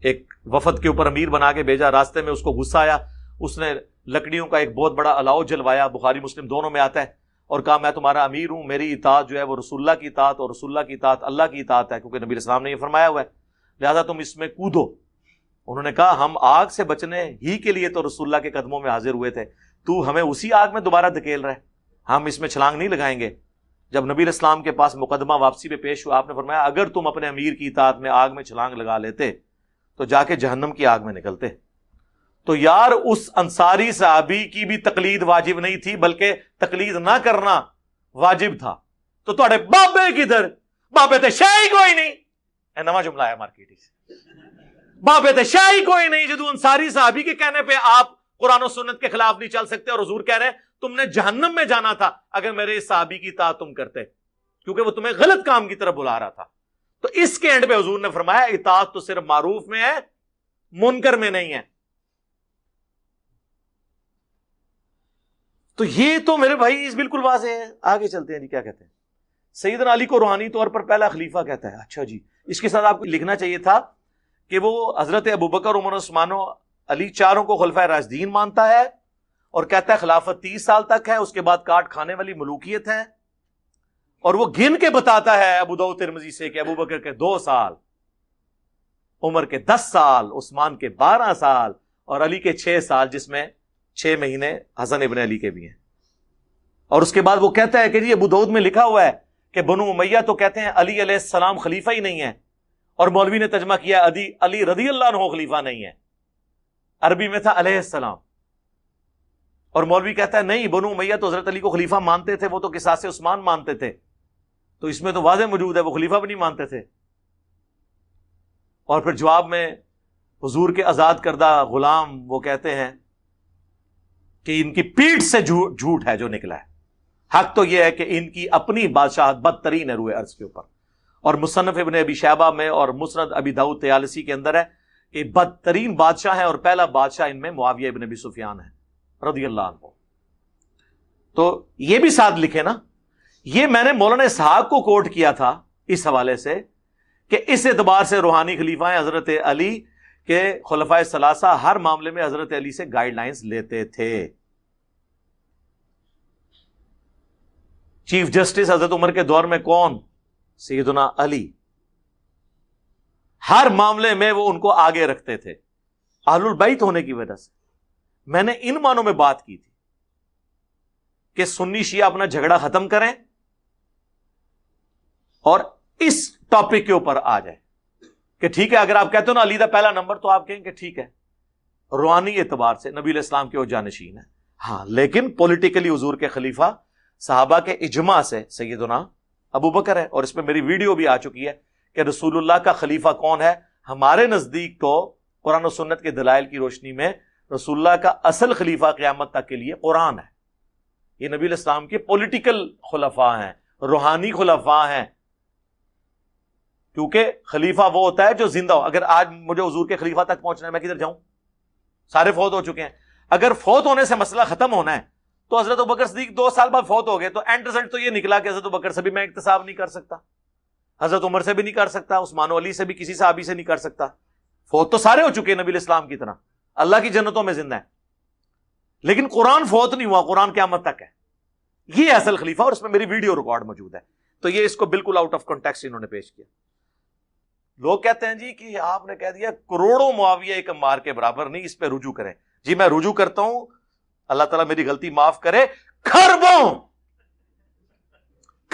ایک وفد کے اوپر امیر بنا کے بھیجا، راستے میں اس کو غصہ آیا، اس نے لکڑیوں کا ایک بہت بڑا الاؤ جلوایا، بخاری مسلم دونوں میں آتا ہے، اور کہا میں تمہارا امیر ہوں، میری اطاعت جو ہے وہ رسول اللہ کی اطاعت اور رسول اللہ کی اطاعت اللہ کی اطاعت ہے، کیونکہ نبی علیہ السلام نے یہ فرمایا ہوا ہے، لہذا تم اس میں کودو. انہوں نے کہا ہم آگ سے بچنے ہی کے لیے تو رسول اللہ کے قدموں میں حاضر ہوئے تھے، تو ہمیں اسی آگ میں دوبارہ دھکیل رہا ہے، ہم اس میں چھلانگ نہیں لگائیں گے. جب نبی علیہ السلام کے پاس مقدمہ واپسی پہ پیش ہوا، آپ نے فرمایا اگر تم اپنے امیر کی اطاعت میں آگ میں چھلانگ لگا لیتے تو جا کے جہنم کی آگ میں نکلتے. تو یار اس انصاری صحابی کی بھی تقلید واجب نہیں تھی، بلکہ تقلید نہ کرنا واجب تھا. تو تھوڑے بابے کدھر؟ بابے تے شاہی کوئی نہیں. اے نواں جملہ ہے مارکیٹ سے، بابے تے شاہی کوئی نہیں. جدو انصاری صحابی کے کہنے پہ آپ قرآن و سنت کے خلاف نہیں چل سکتے، اور حضور کہہ رہے ہیں تم نے جہنم میں جانا تھا اگر میرے اس صحابی کی اطاعت تم کرتے، کیونکہ وہ تمہیں غلط کام کی طرف بلا رہا تھا. تو اس کے اینڈ پہ حضور نے فرمایا اطاعت تو صرف معروف میں ہے، منکر میں نہیں ہے. تو یہ تو میرے بھائی بالکل واضح ہے. آگے چلتے ہیں جی. کیا کہتے ہیں؟ سیدنا علی کو روحانی طور پر پہلا خلیفہ کہتا ہے. اچھا جی، اس کے ساتھ آپ کو لکھنا چاہیے تھا کہ وہ حضرت ابوبکر، عمر، عثمان و علی چاروں کو خلفائے راشدین مانتا ہے، اور کہتا ہے خلافت 30 سال تک ہے، اس کے بعد کاٹ کھانے والی ملوکیت ہے. اور وہ گن کے بتاتا ہے ابو داؤد ترمذی سے کہ ابوبکر کے 2 سال، عمر کے 10 سال، عثمان کے 12 سال، اور علی کے 6 سال، جس میں 6 مہینے حسن ابن علی کے بھی ہیں. اور اس کے بعد وہ کہتا ہے کہ جی ابو داؤد میں لکھا ہوا ہے کہ بنو امیہ تو کہتے ہیں علی علیہ السلام خلیفہ ہی نہیں ہے، اور مولوی نے ترجمہ کیا علی رضی اللہ عنہ خلیفہ نہیں ہے، عربی میں تھا علیہ السلام. اور مولوی کہتا ہے نہیں، بنو امیہ تو حضرت علی کو خلیفہ مانتے تھے، وہ تو قصاص عثمان مانتے تھے. تو اس میں تو واضح موجود ہے وہ خلیفہ بھی نہیں مانتے تھے. اور پھر جواب میں حضور کے آزاد کردہ غلام وہ کہتے ہیں کہ ان کی پیٹھ سے جھوٹ ہے جو نکلا ہے. حق تو یہ ہے کہ ان کی اپنی بادشاہت بدترین ہے روئے ارض کے اوپر. اور مصنف ابن ابی شیبہ میں اور مسند ابی داؤد طیالسی کے اندر ہے کہ بدترین بادشاہ ہے، اور پہلا بادشاہ ان میں معاویہ ابن ابی سفیان ہے رضی اللہ عنہ. تو یہ بھی ساتھ لکھے نا. یہ میں نے مولانا اسحاق کو کوٹ کیا تھا اس حوالے سے کہ اس اعتبار سے روحانی خلیفہ ہیں حضرت علی کے خلفائے ثلاثہ ہر معاملے میں حضرت علی سے گائیڈ لائنز لیتے تھے. چیف جسٹس حضرت عمر کے دور میں کون؟ سیدنا علی. ہر معاملے میں وہ ان کو آگے رکھتے تھے اہل البیت ہونے کی وجہ سے. میں نے ان معنوں میں بات کی تھی کہ سنی شیعہ اپنا جھگڑا ختم کریں اور اس ٹاپک کے اوپر آ جائے کہ ٹھیک ہے اگر آپ کہتے ہو نا علی دا پہلا نمبر تو آپ کہیں کہ ٹھیک ہے روحانی اعتبار سے نبی علیہ السلام کے وہ جانشین ہے، ہاں، لیکن پولیٹیکلی حضور کے خلیفہ صحابہ کے اجماع سے سیدنا ابو بکر ہے. اور اس میں میری ویڈیو بھی آ چکی ہے کہ رسول اللہ کا خلیفہ کون ہے. ہمارے نزدیک تو قرآن و سنت کے دلائل کی روشنی میں رسول اللہ کا اصل خلیفہ قیامت تک کے لیے قرآن ہے. یہ نبی علیہ السلام کے پولیٹیکل خلفاء ہیں، روحانی خلفاء ہیں. کیونکہ خلیفہ وہ ہوتا ہے جو زندہ ہو. اگر آج مجھے حضور کے خلیفہ تک پہنچنا ہے میں کدھر جاؤں؟ سارے فوت ہو چکے ہیں. اگر فوت ہونے سے مسئلہ ختم ہونا ہے تو حضرت ابوبکر صدیق 2 سال بعد فوت ہو گئے تو اینڈ رزلٹ تو یہ نکلا کہ حضرت ابوبکر سے بھی میں اکتساب نہیں کر سکتا، حضرت عمر سے بھی نہیں کر سکتا، عثمان و علی سے بھی کسی صحابی سے نہیں کر سکتا. فوت تو سارے ہو چکے ہیں نبی علیہ السلام کی طرح، اللہ کی جنتوں میں زندہ ہے. لیکن قرآن فوت نہیں ہوا، قرآن قیامت تک ہے. یہ اصل خلیفہ، اور اس میں میری ویڈیو ریکارڈ موجود ہے. تو یہ اس کو بالکل آؤٹ آف کانٹیکسٹ انہوں نے پیش کیا. لوگ کہتے ہیں جی کہ آپ نے کہہ دیا کروڑوں معاویہ ایک عمار کے برابر نہیں، اس پہ رجوع کریں. جی میں رجوع کرتا ہوں، اللہ تعالیٰ میری غلطی معاف کرے. خربوں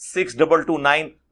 6229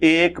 1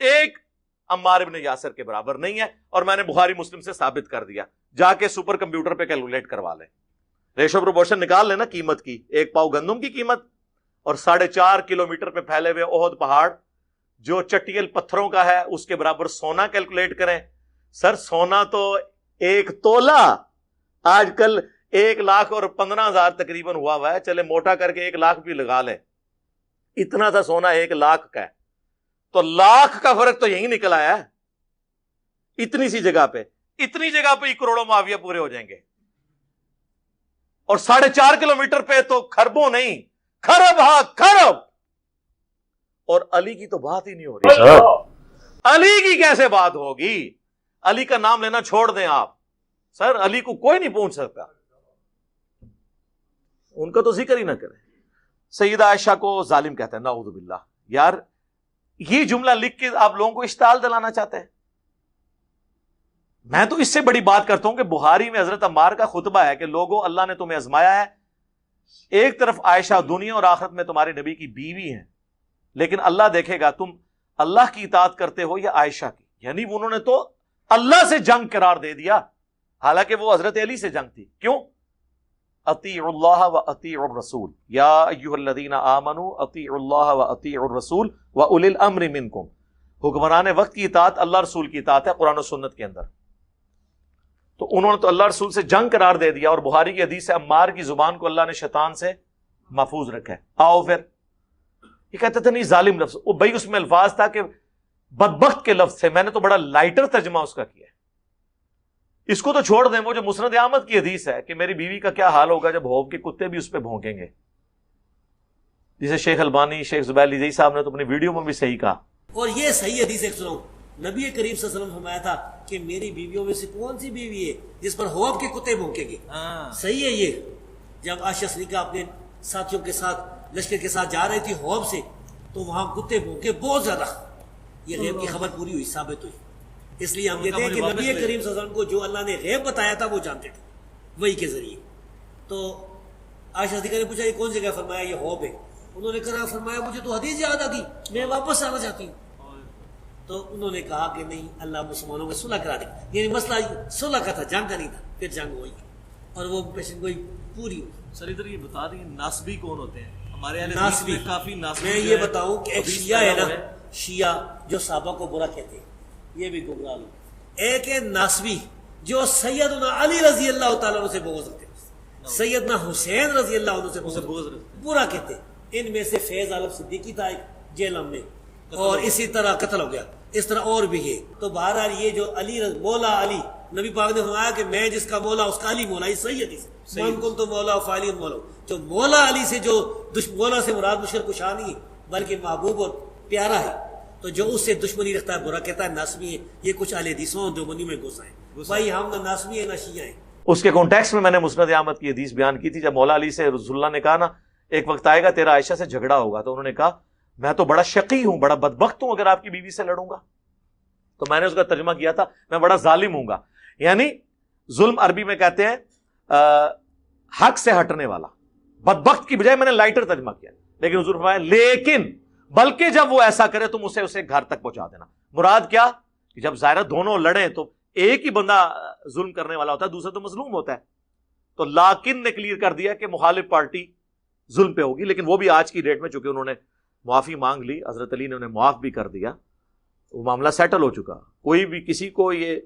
1 عمار ابن یاسر کے برابر نہیں ہے، اور میں نے بخاری مسلم سے ثابت کر دیا، جا کے سپر کمپیوٹر پہ کیلکولیٹ کروا لیں، ریشو پروپورشن نکال لینا قیمت کی، 1 پاؤ گندم کی قیمت اور 4.5 کلومیٹر پہ پھیلے ہوئے احد پہاڑ جو چٹیل پتھروں کا ہے اس کے برابر سونا کیلکولیٹ کریں. سر سونا تو 1 تولہ آج کل 1,15,000 تقریباً ہوا ہے، چلے موٹا کر کے 1 لاکھ بھی لگا لیں، اتنا تھا سونا 1 لاکھ کا ہے، تو لاکھ کا فرق تو یہی نکل آیا ہے. اتنی سی جگہ پہ ہی کروڑوں معاویہ پورے ہو جائیں گے، اور 4.5 کلومیٹر پہ تو خربوں نہیں، خرب، ہاں خرب. اور علی کی تو بات ہی نہیں ہو رہی. علی کی کیسے بات ہوگی؟ علی کا نام لینا چھوڑ دیں آپ. سر علی کو کوئی نہیں پہنچ سکتا، ان کا تو ذکر ہی نہ کریں. سیدہ عائشہ کو ظالم کہتے ہیں، نعوذ باللہ. یار یہ جملہ لکھ کے آپ لوگوں کو اشتعال دلانا چاہتے ہیں. میں تو اس سے بڑی بات کرتا ہوں کہ بخاری میں حضرت عمار کا خطبہ ہے کہ لوگوں اللہ نے تمہیں آزمایا ہے، ایک طرف عائشہ دنیا اور آخرت میں تمہارے نبی کی بیوی ہیں، لیکن اللہ دیکھے گا تم اللہ کی اطاعت کرتے ہو یا عائشہ کی. یعنی انہوں نے تو اللہ سے جنگ قرار دے دیا، حالانکہ وہ حضرت علی سے جنگ تھی. کیوں؟ اطیعوا اللہ و اطیعوا الرسول یا ایھا الذین آمنوا اطیعوا اللہ و اطیعوا الرسول و اولی الامر منکم. حکمران وقت کی اطاعت اللہ رسول کی اطاعت ہے قرآن و سنت کے اندر. تو انہوں نے تو اللہ رسول سے جنگ قرار دے دیا، اور بخاری کی حدیث ہے عمار کی زبان کو اللہ نے شیطان سے محفوظ رکھا ہے. آؤ پھر یہ کہتے تھے نہیں ظالم لفظ، وہ بھائی اس میں الفاظ تھا کہ بدبخت کے لفظ تھے، میں نے تو بڑا لائٹر ترجمہ اس کا کیا ہے. اس کو تو چھوڑ دیں، وہ جو مسند احمد کی حدیث ہے کہ میری بیوی کا کیا حال ہوگا جب ہوب کے کتے بھی اس پہ بھونکیں گے، جسے شیخ البانی، شیخ زبیر علی صاحب نے تو اپنی ویڈیو میں بھی صحیح کہا. اور یہ صحیح حدیث ایک سناؤں، نبی کریم صلی اللہ علیہ وسلم فرمایا تھا کہ میری بیویوں میں سے کون سی بیوی ہے جس پر ہوب کے کتے بھونکیں گے. صحیح ہے. یہ جب عائشہ صدیقہ اپنے ساتھیوں کے ساتھ لشکر کے ساتھ جا رہی تھی ہوب سے، تو وہاں کتے بھونکے بہت زیادہ. یہ غیب کی خبر پوری ہوئی، ثابت ہوئی. اس لیے ہم کہتے ہیں کہ نبی کریم صلی اللہ علیہ وسلم کو جو اللہ نے غیب بتایا تھا وہ جانتے تھے وہی کے ذریعے. تو عائشہ صدیقہ نے پوچھا یہ کون سی جگہ؟ فرمایا یہ ہوب ہے. انہوں نے کہا فرمایا مجھے تو حدیث یاد آ گئی، میں واپس آنا چاہتی ہوں. تو انہوں نے کہا کہ نہیں، اللہ مسلمانوں میں صلح کرا دے. یعنی مسئلہ صلح کا تھا، جنگ کا نہیں تھا. پھر جنگ ہوئی اور وہ پیشن گوئی پوری ہوئی. سر ادھر یہ بتا دیں ناسبی کون ہوتے ہیں؟ ہمارے ناسبی کافی ناسبی. میں یہ بتاؤں کہ ایک شیعہ ہے نا، شیعہ جو صحابہ کو برا کہتے ہیں، یہ بھی گمراہ لوگ. ایک ہے ناسبی جو سیدنا علی رضی اللہ تعالیٰ عنہ سے بغض رکھتے ہیں، سیدنا حسین رضی اللہ عنہ سے بغض برا کہتے ہیں. ان میں سے فیض عالم صدیقی تھا ایک جیل میں، اور اسی طرح قتل ہو گیا. اس طرح اور بھی ہے. تو بہرحال یہ جو علی مولا علی، نبی پاک نے فرمایا کہ میں جس کا مولا اس کا علی مولا. یہ صحیح حدیث ہے. من کن تو مولا فعلی مولا. جو مولا علی سے جو مولا سے مراد مشکل کشا نہیں ہے بلکہ محبوب اور پیارا ہے، تو جو اس سے دشمنی رکھتا ہے، برا کہتا ہے، ناسبی ہے. یہ کچھ اہل حدیثوں دیوبندی میں گھس آئے. بھائی ہم نہ ناسبی ہیں نہ شیعہ ہیں. اس کے کانٹیکسٹ میں نے مسند احمد کی حدیث بیان کی تھی، جب مولا علی سے رسول اللہ نے کہا نا ایک وقت آئے گا تیرا عائشہ سے جھگڑا ہوگا، تو انہوں نے کہا میں تو بڑا شقی ہوں، بڑا بدبخت ہوں اگر آپ کی بیوی سے لڑوں گا. تو میں نے اس کا ترجمہ کیا تھا میں بڑا ظالم ہوں گا. یعنی ظلم عربی میں کہتے ہیں حق سے ہٹنے والا. بدبخت کی بجائے میں نے لائٹر ترجمہ کیا، لیکن حضور فرمایا لیکن بلکہ جب وہ ایسا کرے تم اسے گھر تک پہنچا دینا. مراد کیا کہ جب ظاہرہ دونوں لڑیں تو ایک ہی بندہ ظلم کرنے والا ہوتا ہے، دوسرا تو مظلوم ہوتا ہے. تو لاکن نے کلیئر کر دیا کہ مخالف پارٹی ظلم پہ ہوگی، لیکن وہ بھی آج کی ڈیٹ میں چونکہ انہوں نے معافی مانگ لی، حضرت علی نے انہیں معاف بھی کر دیا، وہ معاملہ سیٹل ہو چکا. کوئی بھی کسی کو یہ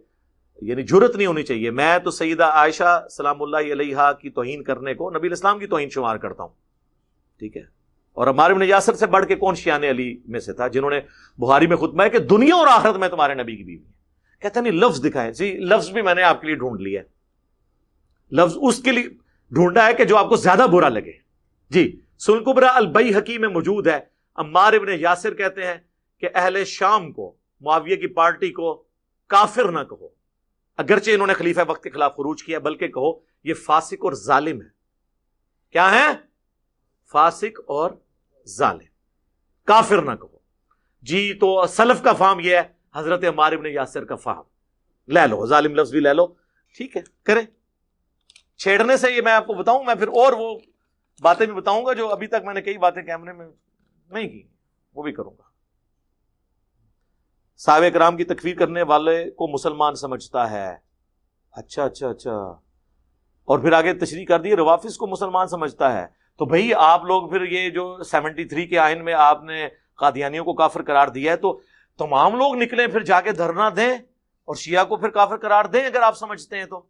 یعنی جرت نہیں ہونی چاہیے. میں تو سیدہ عائشہ سلام اللہ علیہا کی توہین کرنے کو نبی الاسلام کی توہین شمار کرتا ہوں، ٹھیک ہے. اور عمار بن یاسر سے بڑھ کے کون شیعان علی میں سے تھا جنہوں نے بخاری میں خطبہ ہے کہ دنیا اور آخرت میں تمہارے نبی کی بیوی ہے. کہتے ہیں نہیں لفظ دکھائے. جی لفظ بھی میں نے آپ کے لیے ڈھونڈ لیا ہے، لفظ اس کے لیے ڈھونڈا ہے کہ جو آپ کو زیادہ برا لگے. جی سنن کبری البیہقی میں موجود ہے. عمار بن یاسر کہتے ہیں کہ اہل شام کو، معاویہ کی پارٹی کو کافر نہ کہو، اگرچہ انہوں نے خلیفہ وقت کے خلاف خروج کیا، بلکہ کہو یہ فاسق اور ظالم ہے. کیا ہے؟ فاسق اور ظالم، کافر نہ کہو. جی تو سلف کا فہم یہ ہے، حضرت عمار بن یاسر کا فہم لے لو، ظالم لفظ بھی لے لو، ٹھیک ہے کریں. چھیڑنے سے یہ میں آپ کو بتاؤں، میں پھر اور وہ باتیں بھی بتاؤں گا جو ابھی تک میں نے کئی باتیں کیمرے میں نہیں کی، وہ بھی کروں گا. صحابہ کرام کی تکفیر کرنے والے کو مسلمان سمجھتا ہے. اچھا اچھا اچھا. اور پھر آگے تشریح کر دی روافظ کو مسلمان سمجھتا ہے. تو بھئی آپ لوگ پھر یہ جو 73 کے آئین میں آپ نے قادیانیوں کو کافر قرار دیا ہے تو تمام لوگ نکلیں پھر جا کے دھرنا دیں اور شیعہ کو پھر کافر قرار دیں. اگر آپ سمجھتے ہیں تو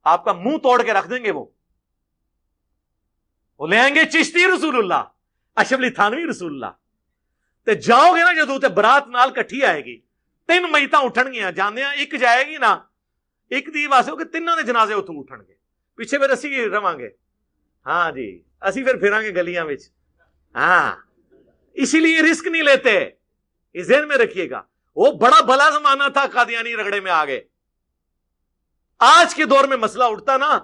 آپ کا منہ توڑ کے رکھ دیں گے. وہ لے آئیں گے چشتی رسول اللہ, اشرف علی تھانوی رسول اللہ. تے جاؤ گے نا جدوں تے برات نال کٹھی آئے گی, 3 میتاں اٹھن گیاں, جاندیاں ایک جائے گی نا, ایک دی واسطے ہو کہ تینوں دے جنازے اتوں اٹھن گے, پیچھے پھر اسی رواں گے. ہاں جی, اسی پھر پھراں گے گلیاں وچ. ہاں, اسی لیے رسک نہیں لیتے, یہ ذہن میں رکھیے گا. وہ بڑا بھلا زمانہ تھا, قادیانی رگڑے میں آ گئے. آج کے دور میں مسئلہ اٹھتا نا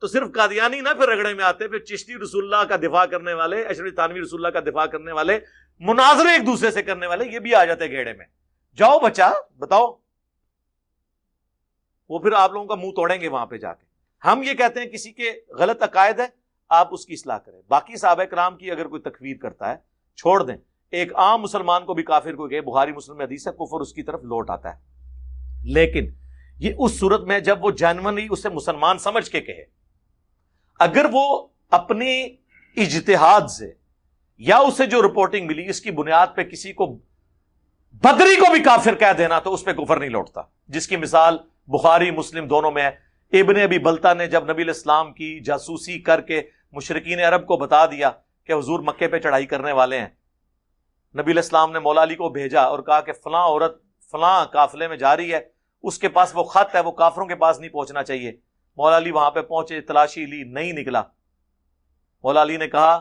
تو صرف قادیانی نہ پھر رگڑے میں آتے, پھر چشتی رسول اللہ کا دفاع کرنے والے, اشرف تھانوی رسول اللہ کا دفاع کرنے والے, مناظرے ایک دوسرے سے کرنے والے, یہ بھی آ جاتے گھیڑے میں. جاؤ بچہ بتاؤ, وہ پھر آپ لوگوں کا منہ توڑیں گے وہاں پہ جا کے. ہم یہ کہتے ہیں کسی کے غلط عقائد ہے آپ اس کی اصلاح کریں. باقی صحابہ کرام کی اگر کوئی تکفیر کرتا ہے چھوڑ دیں. ایک عام مسلمان کو بھی کافر کو کہے, بخاری مسلم میں حدیث ہے, کفر اس کی طرف لوٹ آتا ہے. لیکن یہ اس صورت میں جب وہ جینوئنلی اسے مسلمان سمجھ کے کہے. اگر وہ اپنی اجتہاد سے یا اسے جو رپورٹنگ ملی اس کی بنیاد پہ کسی کو بدری کو بھی کافر کہہ دینا تو اس پہ کفر نہیں لوٹتا, جس کی مثال بخاری مسلم دونوں میں ہے. ابن ابی بلتا نے جب نبی علیہ السلام کی جاسوسی کر کے مشرکین عرب کو بتا دیا کہ حضور مکے پہ چڑھائی کرنے والے ہیں, نبی علیہ السلام نے مولا علی کو بھیجا اور کہا کہ فلاں عورت فلاں قافلے میں جا رہی ہے, اس کے پاس وہ خط ہے, وہ کافروں کے پاس نہیں پہنچنا چاہیے. مولا علی وہاں پہ پہنچے, تلاشی لی, نہیں نکلا. مولا علی نے کہا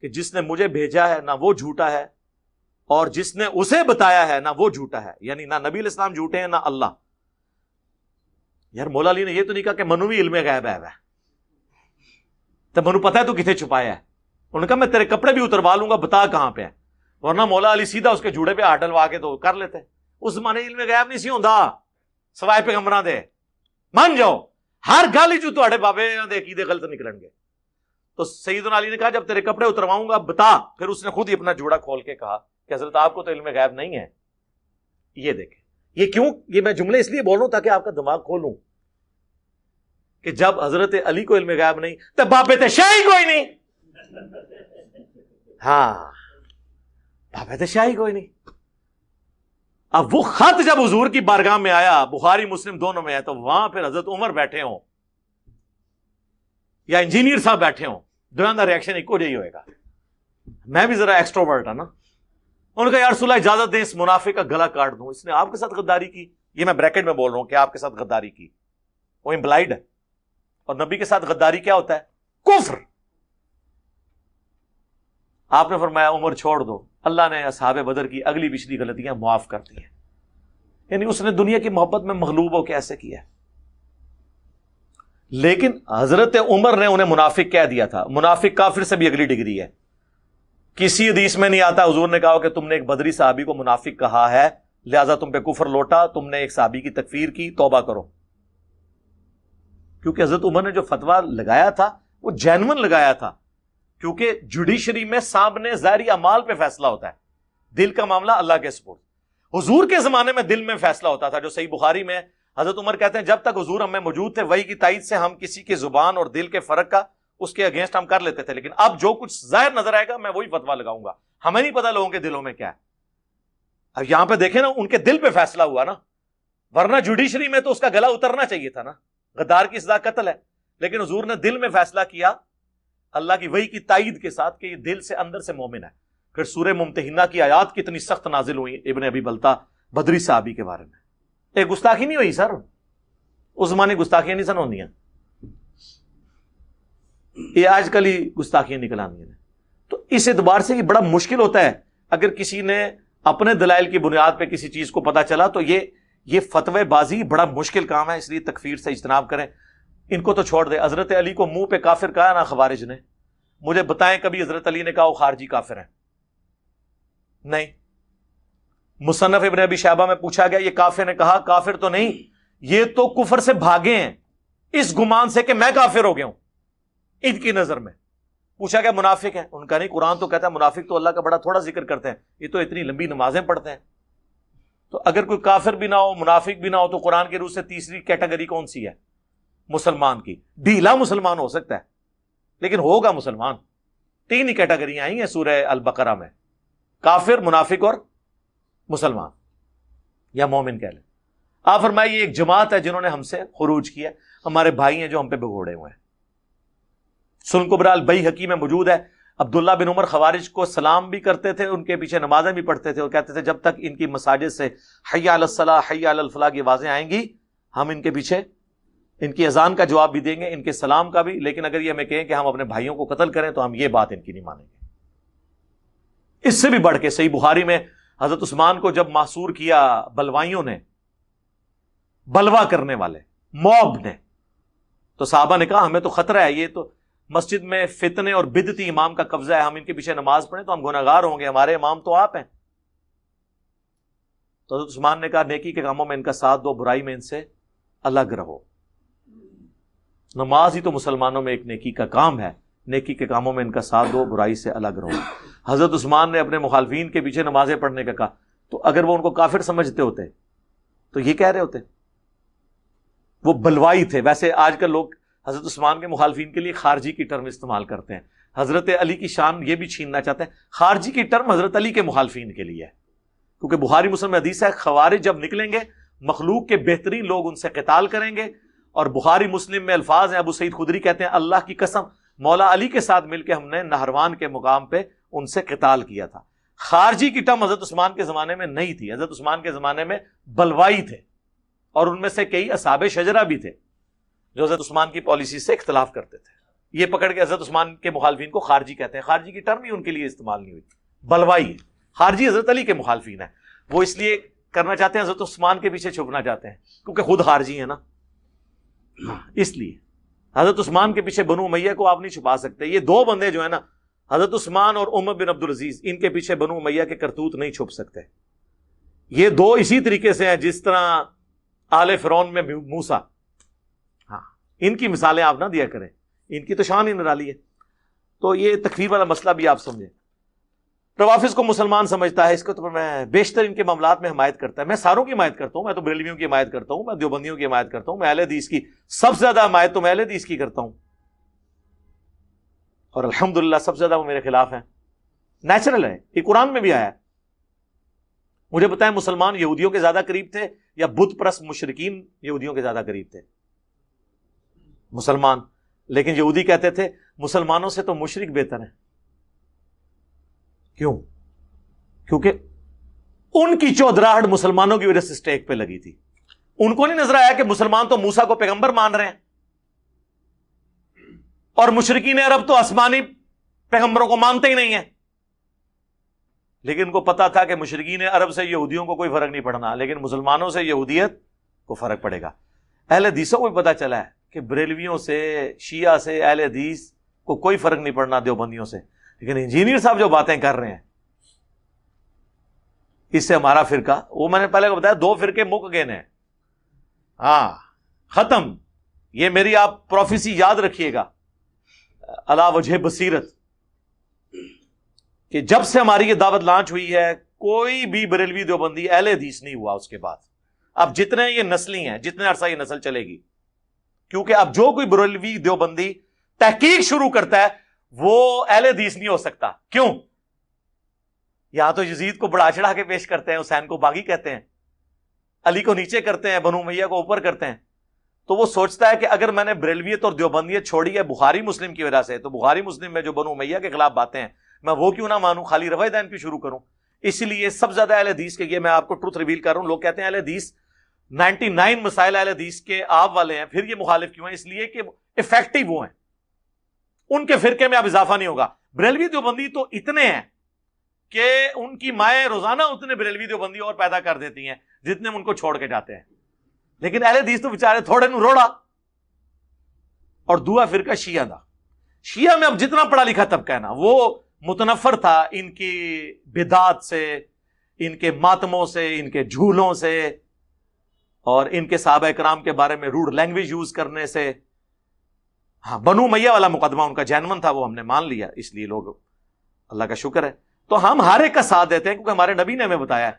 کہ جس نے مجھے بھیجا ہے نہ وہ جھوٹا ہے اور جس نے اسے بتایا ہے نہ وہ جھوٹا ہے, یعنی نہ نبی علیہ السلام جھوٹے ہیں نہ اللہ. یار مولا علی نے یہ تو نہیں کہا کہ منو بھی علم غیب ہے, تو منو پتا ہے تو کتنے چھپایا ہے. انہوں نے کہا میں تیرے کپڑے بھی اتروا لوں گا, بتا کہاں پہ ہے. ورنہ مولا علی سیدھا اس کے جوڑے پہ ہاتھ ڈلوا کے تو کر لیتے. اس زمانے علم غیب نہیں سی ہوندا سوائے پیغمبراں دے. مان جاؤ ہر گل جو تہاڈے بابے دے عقیدے غلط نکلن گے. تو سیدنا علی نے کہا جب تیرے کپڑے اترواؤں گا بتا. پھر اس نے خود ہی اپنا جوڑا کھول کے کہا کہ حضرت آپ کو تو علم غیب نہیں ہے. یہ دیکھیں, یہ کیوں, یہ میں جملے اس لیے بول رہا ہوں تاکہ آپ کا دماغ کھولوں کہ جب حضرت علی کو علم غیب نہیں تو بابے تے شاہی کوئی نہیں. ہاں بابے تے شاہی کوئی نہیں. اب وہ خط جب حضور کی بارگاہ میں آیا, بخاری مسلم دونوں میں ہے, تو وہاں پھر حضرت عمر بیٹھے ہوں یا انجینئر صاحب بیٹھے ہوں, دونوں کا ریئیکشن ایک جہی ہوئے گا. میں بھی ذرا ایکسٹروورٹ ہے نا. ان کا یا رسول اللہ اجازت دیں اس منافق کا گلا کاٹ دوں, اس نے آپ کے ساتھ غداری کی. یہ میں بریکٹ میں بول رہا ہوں کہ آپ کے ساتھ غداری کی, وہ امپلائڈ ہے. اور نبی کے ساتھ غداری کیا ہوتا ہے؟ کفر. آپ نے فرمایا عمر چھوڑ دو, اللہ نے اصحاب بدر کی اگلی پچھلی غلطیاں معاف کر دی ہیں. یعنی اس نے دنیا کی محبت میں مغلوب ہو کے ایسے کیا. لیکن حضرت عمر نے انہیں منافق کہہ دیا تھا. منافق کافر سے بھی اگلی ڈگری ہے. کسی حدیث میں نہیں آتا حضور نے کہا کہ تم نے ایک بدری صحابی کو منافق کہا ہے لہذا تم پہ کفر لوٹا, تم نے ایک صحابی کی تکفیر کی, توبہ کرو. کیونکہ حضرت عمر نے جو فتویٰ لگایا تھا وہ جینون لگایا تھا, کیونکہ جوڈیشری میں سامنے ظاہری اعمال پہ فیصلہ ہوتا ہے, دل کا معاملہ اللہ کے سپرد. حضور کے زمانے میں دل میں فیصلہ ہوتا تھا, جو صحیح بخاری میں حضرت عمر کہتے ہیں جب تک حضور ہم میں موجود تھے وحی کی تائید سے ہم کسی کے زبان اور دل کے فرق کا اس کے اگینسٹ ہم کر لیتے تھے, لیکن اب جو کچھ ظاہر نظر آئے گا میں وہی فتویٰ لگاؤں گا. ہمیں نہیں پتا لوگوں کے دلوں میں کیا ہے. اب یہاں پہ دیکھیں نا, ان کے دل پہ فیصلہ ہوا نا, ورنہ جوڈیشری میں تو اس کا گلا اترنا چاہیے تھا نا. غدار کی سزا قتل ہے, لیکن حضور نے دل میں فیصلہ کیا اللہ کی وحی کی تائید کے ساتھ کہ یہ دل سے اندر سے مومن ہے. پھر سورہ ممتحنہ کی آیات کتنی سخت نازل ہوئی ابن ابی بلتا بدری صحابی کے بارے میں. ایک گستاخی نہیں ہوئی سر, اس زمانے گستاخیاں نہیں سن ہوندیاں, یہ آج کل ہی گستاخیاں نکل آندی ہیں. تو اس اعتبار سے یہ بڑا مشکل ہوتا ہے اگر کسی نے اپنے دلائل کی بنیاد پہ کسی چیز کو پتا چلا تو یہ فتوی بازی بڑا مشکل کام ہے. اس لیے تکفیر سے اجتناب کریں. ان کو تو چھوڑ دے. حضرت علی کو منہ پہ کافر کہا نا خوارج نے, مجھے بتائیں کبھی حضرت علی نے کہا وہ خارجی کافر ہیں؟ نہیں. مصنف ابن ابی شیبہ میں پوچھا گیا یہ کافر نے کہا کافر تو نہیں, یہ تو کفر سے بھاگے ہیں اس گمان سے کہ میں کافر ہو گیا ہوں ان کی نظر میں. پوچھا گیا منافق ہیں؟ ان کا نہیں, قرآن تو کہتا ہے منافق تو اللہ کا بڑا تھوڑا ذکر کرتے ہیں, یہ تو اتنی لمبی نمازیں پڑھتے ہیں. تو اگر کوئی کافر بھی نہ ہو، منافق بھی نہ ہو، تو قرآن کے روح سے تیسری کیٹیگری کون سی ہے؟ مسلمان کی. ڈھیلا مسلمان ہو سکتا ہے لیکن ہوگا مسلمان. 3 ہی کیٹیگریاں آئی ہیں سورہ البقرہ میں، کافر، منافق اور مسلمان یا مومن کہہ لیں. آپ فرمائیے ایک جماعت ہے جنہوں نے ہم سے خروج کیا، ہمارے بھائی ہیں جو ہم پہ بگوڑے ہوئے ہیں. سنن کبریٰ البیہقی میں موجود ہے، عبداللہ بن عمر خوارج کو سلام بھی کرتے تھے، ان کے پیچھے نمازیں بھی پڑھتے تھے، اور کہتے تھے جب تک ان کی مساجد سے حی علی الصلاح حی علی الفلاح کی آوازیں آئیں گی ہم ان کے پیچھے ان کی اذان کا جواب بھی دیں گے، ان کے سلام کا بھی. لیکن اگر یہ ہمیں کہیں کہ ہم اپنے بھائیوں کو قتل کریں تو ہم یہ بات ان کی نہیں مانیں گے. اس سے بھی بڑھ کے صحیح بخاری میں حضرت عثمان کو جب محصور کیا بلوائیوں نے، بلوا کرنے والے موب نے، تو صحابہ نے کہا ہمیں تو خطرہ ہے، یہ تو مسجد میں فتنے اور بدعتی امام کا قبضہ ہے، ہم ان کے پیچھے نماز پڑھیں تو ہم گناہگار ہوں گے، ہمارے امام تو آپ ہیں. تو حضرت عثمان نے کہا نیکی کے کاموں میں ان کا ساتھ دو، برائی میں ان سے الگ رہو. نماز ہی تو مسلمانوں میں ایک نیکی کا کام ہے، نیکی کے کاموں میں ان کا ساتھ دو، برائی سے الگ رہو. حضرت عثمان نے اپنے مخالفین کے پیچھے نمازیں پڑھنے کا کہا، تو اگر وہ ان کو کافر سمجھتے ہوتے تو یہ کہہ رہے ہوتے. وہ بلوائی تھے. ویسے آج کل لوگ حضرت عثمان کے مخالفین کے لیے خارجی کی ٹرم استعمال کرتے ہیں، حضرت علی کی شان یہ بھی چھیننا چاہتے ہیں. خارجی کی ٹرم حضرت علی کے مخالفین کے لیے ہے، کیونکہ بخاری مسلم میں حدیث ہے خوارج جب نکلیں گے مخلوق کے بہترین لوگ ان سے قتال کریں گے. اور بخاری مسلم میں الفاظ ہیں، ابو سعید خدری کہتے ہیں اللہ کی قسم مولا علی کے ساتھ مل کے ہم نے نہروان کے مقام پہ ان سے قتال کیا تھا. خارجی کی ٹرم حضرت عثمان کے زمانے میں نہیں تھی. حضرت عثمان کے زمانے میں بلوائی تھے، اور ان میں سے کئی اصحاب شجرہ بھی تھے جو حضرت عثمان کی پالیسی سے اختلاف کرتے تھے. یہ پکڑ کے حضرت عثمان کے مخالفین کو خارجی کہتے ہیں. خارجی کی ٹرم ہی ان کے لیے استعمال نہیں ہوئی، بلوائی. خارجی حضرت علی کے مخالفین ہیں، وہ اس لیے کرنا چاہتے ہیں حضرت عثمان کے پیچھے چھپنا چاہتے ہیں کیونکہ خود خارجی ہیں نا. اس لیے حضرت عثمان کے پیچھے بنو امیہ کو آپ نہیں چھپا سکتے. یہ دو بندے جو ہیں نا حضرت عثمان اور عمر بن عبدالعزیز، ان کے پیچھے بنو امیہ کے کرتوت نہیں چھپ سکتے. یہ دو اسی طریقے سے ہیں جس طرح آل فرعون میں موسیٰ. ہاں، ان کی مثالیں آپ نہ دیا کریں، ان کی تو شان ہی نرالی ہے. تو یہ تکفیر والا مسئلہ بھی آپ سمجھیں. روافظ کو مسلمان سمجھتا ہے، اس کو تو میں بیشتر ان کے معاملات میں حمایت کرتا ہے. میں ساروں کی حمایت کرتا ہوں، میں تو بریلویوں کی حمایت کرتا ہوں، میں دیوبندیوں کی حمایت کرتا ہوں، میں اہل حدیث کی سب سے زیادہ حمایت تو میں اہل حدیث کی کرتا ہوں، اور الحمدللہ سب سے زیادہ وہ میرے خلاف ہیں. نیچرل ہے، یہ قرآن میں بھی آیا ہے. مجھے بتائیں مسلمان یہودیوں کے زیادہ قریب تھے یا بت پرست مشرکین یہودیوں کے زیادہ قریب تھے؟ مسلمان. لیکن یہودی کہتے تھے مسلمانوں سے تو مشرک بہتر ہیں. کیوں؟ کیونکہ ان کی چودراہٹ مسلمانوں کی وجہ سے سٹیک پہ لگی تھی. ان کو نہیں نظر آیا کہ مسلمان تو موسیٰ کو پیغمبر مان رہے ہیں اور مشرکین عرب تو آسمانی پیغمبروں کو مانتے ہی نہیں ہیں. لیکن ان کو پتا تھا کہ مشرکین عرب سے یہودیوں کو کوئی فرق نہیں پڑنا، لیکن مسلمانوں سے یہودیت کو فرق پڑے گا. اہل حدیثوں کو بھی پتا چلا ہے کہ بریلویوں سے، شیعہ سے، اہل حدیث کو کوئی فرق نہیں پڑنا دیوبندیوں سے. لیکن انجینئر صاحب جو باتیں کر رہے ہیں اس سے ہمارا فرقہ، وہ میں نے پہلے کو بتایا 2 فرقے مک گئے ہیں. ہاں ختم. یہ میری آپ پروفیسی یاد رکھیے گا علی وجہ بصیرت، کہ جب سے ہماری یہ دعوت لانچ ہوئی ہے کوئی بھی بریلوی دیوبندی اہل حدیث نہیں ہوا اس کے بعد. اب جتنے یہ نسلی ہیں، جتنے عرصہ یہ نسل چلے گی، کیونکہ اب جو کوئی بریلوی دیوبندی تحقیق شروع کرتا ہے وہ اہل حدیث نہیں ہو سکتا. کیوں؟ یہاں تو یزید کو بڑھا چڑھا کے پیش کرتے ہیں، حسین کو باغی کہتے ہیں، علی کو نیچے کرتے ہیں، بنو امیہ کو اوپر کرتے ہیں. تو وہ سوچتا ہے کہ اگر میں نے بریلویت اور دیوبندیت چھوڑی ہے بخاری مسلم کی وجہ سے، تو بخاری مسلم میں جو بنو امیہ کے خلاف باتیں ہیں میں وہ کیوں نہ مانوں، خالی رفع دین کی شروع کروں. اس لیے سب زیادہ اہل حدیث کے، یہ میں آپ کو ٹروتھ ریویل کر رہا ہوں، لوگ کہتے ہیں اہل حدیث 99 مسائل اہل حدیث کے آپ والے ہیں، پھر یہ مخالف کیوں ہیں؟ اس لیے کہ افیکٹو وہ ہیں، ان کے فرقے میں اب اضافہ نہیں ہوگا. بریلوی دیوبندی تو اتنے ہیں کہ ان کی مائیں روزانہ اتنے بریلوی دیوبندی اور پیدا کر دیتی ہیں جتنے ان کو چھوڑ کے جاتے ہیں. لیکن اہل حدیث تو بیچارے تھوڑے نو روڑا. اور دوسرا فرقہ شیعہ دا. شیعہ میں اب جتنا پڑھا لکھا طبقہ ہے نا، وہ متنفر تھا ان کی بدعات سے، ان کے ماتموں سے، ان کے جھولوں سے، اور ان کے صحابہ کرام کے بارے میں روڈ لینگویج یوز کرنے سے. ہاں بنو امیہ والا مقدمہ ان کا جینون تھا، وہ ہم نے مان لیا، اس لیے لوگ، اللہ کا شکر ہے. تو ہم ہر ایک کا ساتھ دیتے ہیں کیونکہ ہمارے نبی نے ہمیں بتایا ہے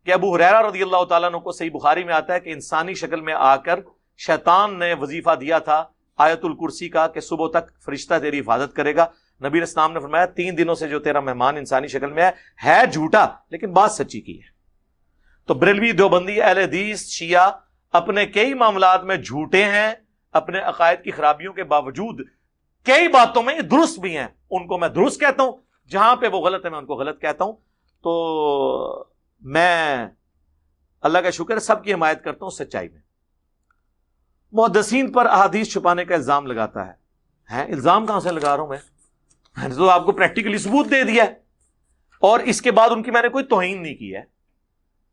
کہ ابو ہریرہ رضی اللہ تعالیٰ عنہ کو صحیح بخاری میں آتا ہے کہ انسانی شکل میں آ کر شیطان نے وظیفہ دیا تھا آیت الکرسی کا کہ صبح تک فرشتہ تیری حفاظت کرے گا. نبی علیہ السلام نے فرمایا 3 دنوں سے جو تیرا مہمان انسانی شکل میں ہے جھوٹا لیکن بات سچی کی ہے. تو بریلوی، دیوبندی، اہل حدیث، شیعہ اپنے کئی معاملات میں جھوٹے ہیں، اپنے عقائد کی خرابیوں کے باوجود کئی باتوں میں درست بھی ہیں. ان کو میں درست کہتا ہوں، جہاں پہ وہ غلط ہے میں ان کو غلط کہتا ہوں. تو میں اللہ کا شکر سب کی حمایت کرتا ہوں سچائی میں. محدثین پر احادیث چھپانے کا الزام لگاتا ہے. الزام کہاں سے لگا رہا ہوں میں نے تو آپ کو پریکٹیکلی ثبوت دے دیا ہے، اور اس کے بعد ان کی میں نے کوئی توہین نہیں کی ہے.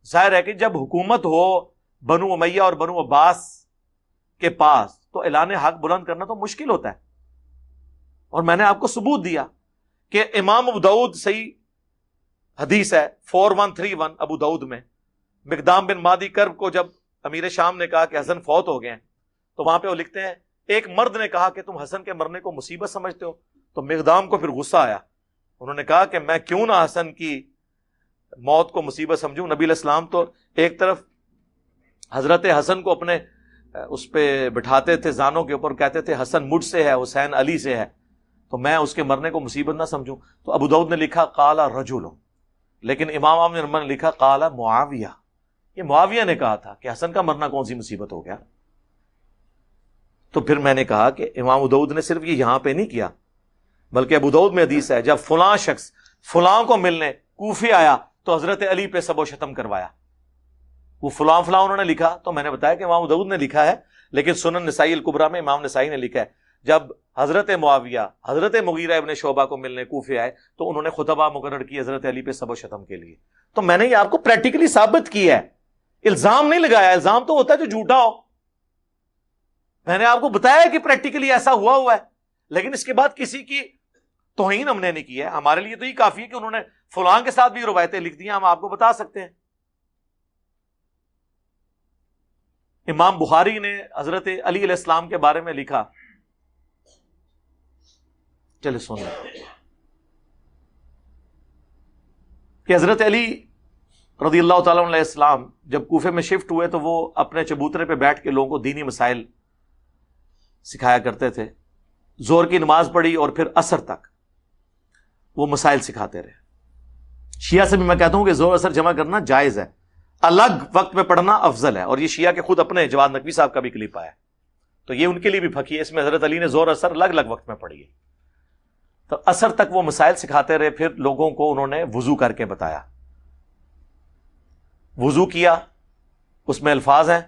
ظاہر ہے کہ جب حکومت ہو بنو امیہ اور بنو عباس کے پاس تو اعلان حق بلند کرنا تو مشکل ہوتا ہے. اور میں نے آپ کو ثبوت دیا کہ امام ابو داؤد صحیح حدیث ہے 4131 ابو داؤد میں، مقدام بن مادی کرب کو جب امیر شام نے کہا کہ حسن فوت ہو گئے ہیں تو وہاں پہ وہ لکھتے ہیں ایک مرد نے کہا کہ تم حسن کے مرنے کو مصیبت سمجھتے ہو. تو مقدام کو پھر غصہ آیا، انہوں نے کہا کہ میں کیوں نہ حسن کی موت کو مصیبت سمجھوں. نبی علیہ السلام تو ایک طرف حضرت حسن کو اپنے اس پہ بٹھاتے تھے زانوں کے اوپر، کہتے تھے حسن مجھ سے ہے، حسین علی سے ہے، تو میں اس کے مرنے کو مصیبت نہ سمجھوں. تو ابو داؤد نے لکھا قال رجل، لیکن امام احمد نے لکھا قال معاویہ. یہ معاویہ نے کہا تھا کہ حسن کا مرنا کون سی مصیبت ہو گیا. تو پھر میں نے کہا کہ امام ابو داؤد نے صرف یہ یہاں پہ نہیں کیا، بلکہ ابو داؤد میں حدیث ہے جب فلاں شخص فلاں کو ملنے کوفے آیا تو حضرت علی پہ سب و شتم کروایا. وہ فلاں فلاں انہوں نے لکھا، تو میں نے بتایا کہ امام ابو داؤد نے لکھا ہے، لیکن سنن نسائی الکبریٰ میں امام نسائی نے لکھا ہے جب حضرت معاویہ حضرت مغیرہ ابن شعبہ کو ملنے کوفے آئے تو انہوں نے خطبہ مقرر کی حضرت علی پہ سب و شتم کے لیے. تو میں نے یہ آپ کو پریکٹیکلی ثابت کی ہے، الزام نہیں لگایا. الزام تو ہوتا ہے جو جھوٹا ہو. میں نے آپ کو بتایا کہ پریکٹیکلی ایسا ہوا ہے، لیکن اس کے بعد کسی کی توہین ہم نے نہیں کی ہے. ہمارے لیے تو یہ کافی ہے کہ انہوں نے فلاں کے ساتھ بھی روایتیں لکھ دی ہیں، ہم آپ کو بتا سکتے ہیں. امام بخاری نے حضرت علی علیہ السلام کے بارے میں لکھا، چلے سنیں کہ حضرت علی رضی اللہ تعالیٰ علیہ السلام جب کوفے میں شفٹ ہوئے تو وہ اپنے چبوترے پہ بیٹھ کے لوگوں کو دینی مسائل سکھایا کرتے تھے. زور کی نماز پڑھی اور پھر عصر تک وہ مسائل سکھاتے رہے. شیعہ سے بھی میں کہتا ہوں کہ زور اثر جمع کرنا جائز ہے، الگ وقت میں پڑھنا افضل ہے. اور یہ شیعہ کے خود اپنے جواد نقوی صاحب کا بھی کلپ آیا تو یہ ان کے لیے بھی پھکی ہے. اس میں حضرت علی نے زور اثر الگ الگ وقت میں پڑھی ہے. تو عصر تک وہ مسائل سکھاتے رہے. پھر لوگوں کو انہوں نے وضو کر کے بتایا. وضو کیا، اس میں الفاظ ہیں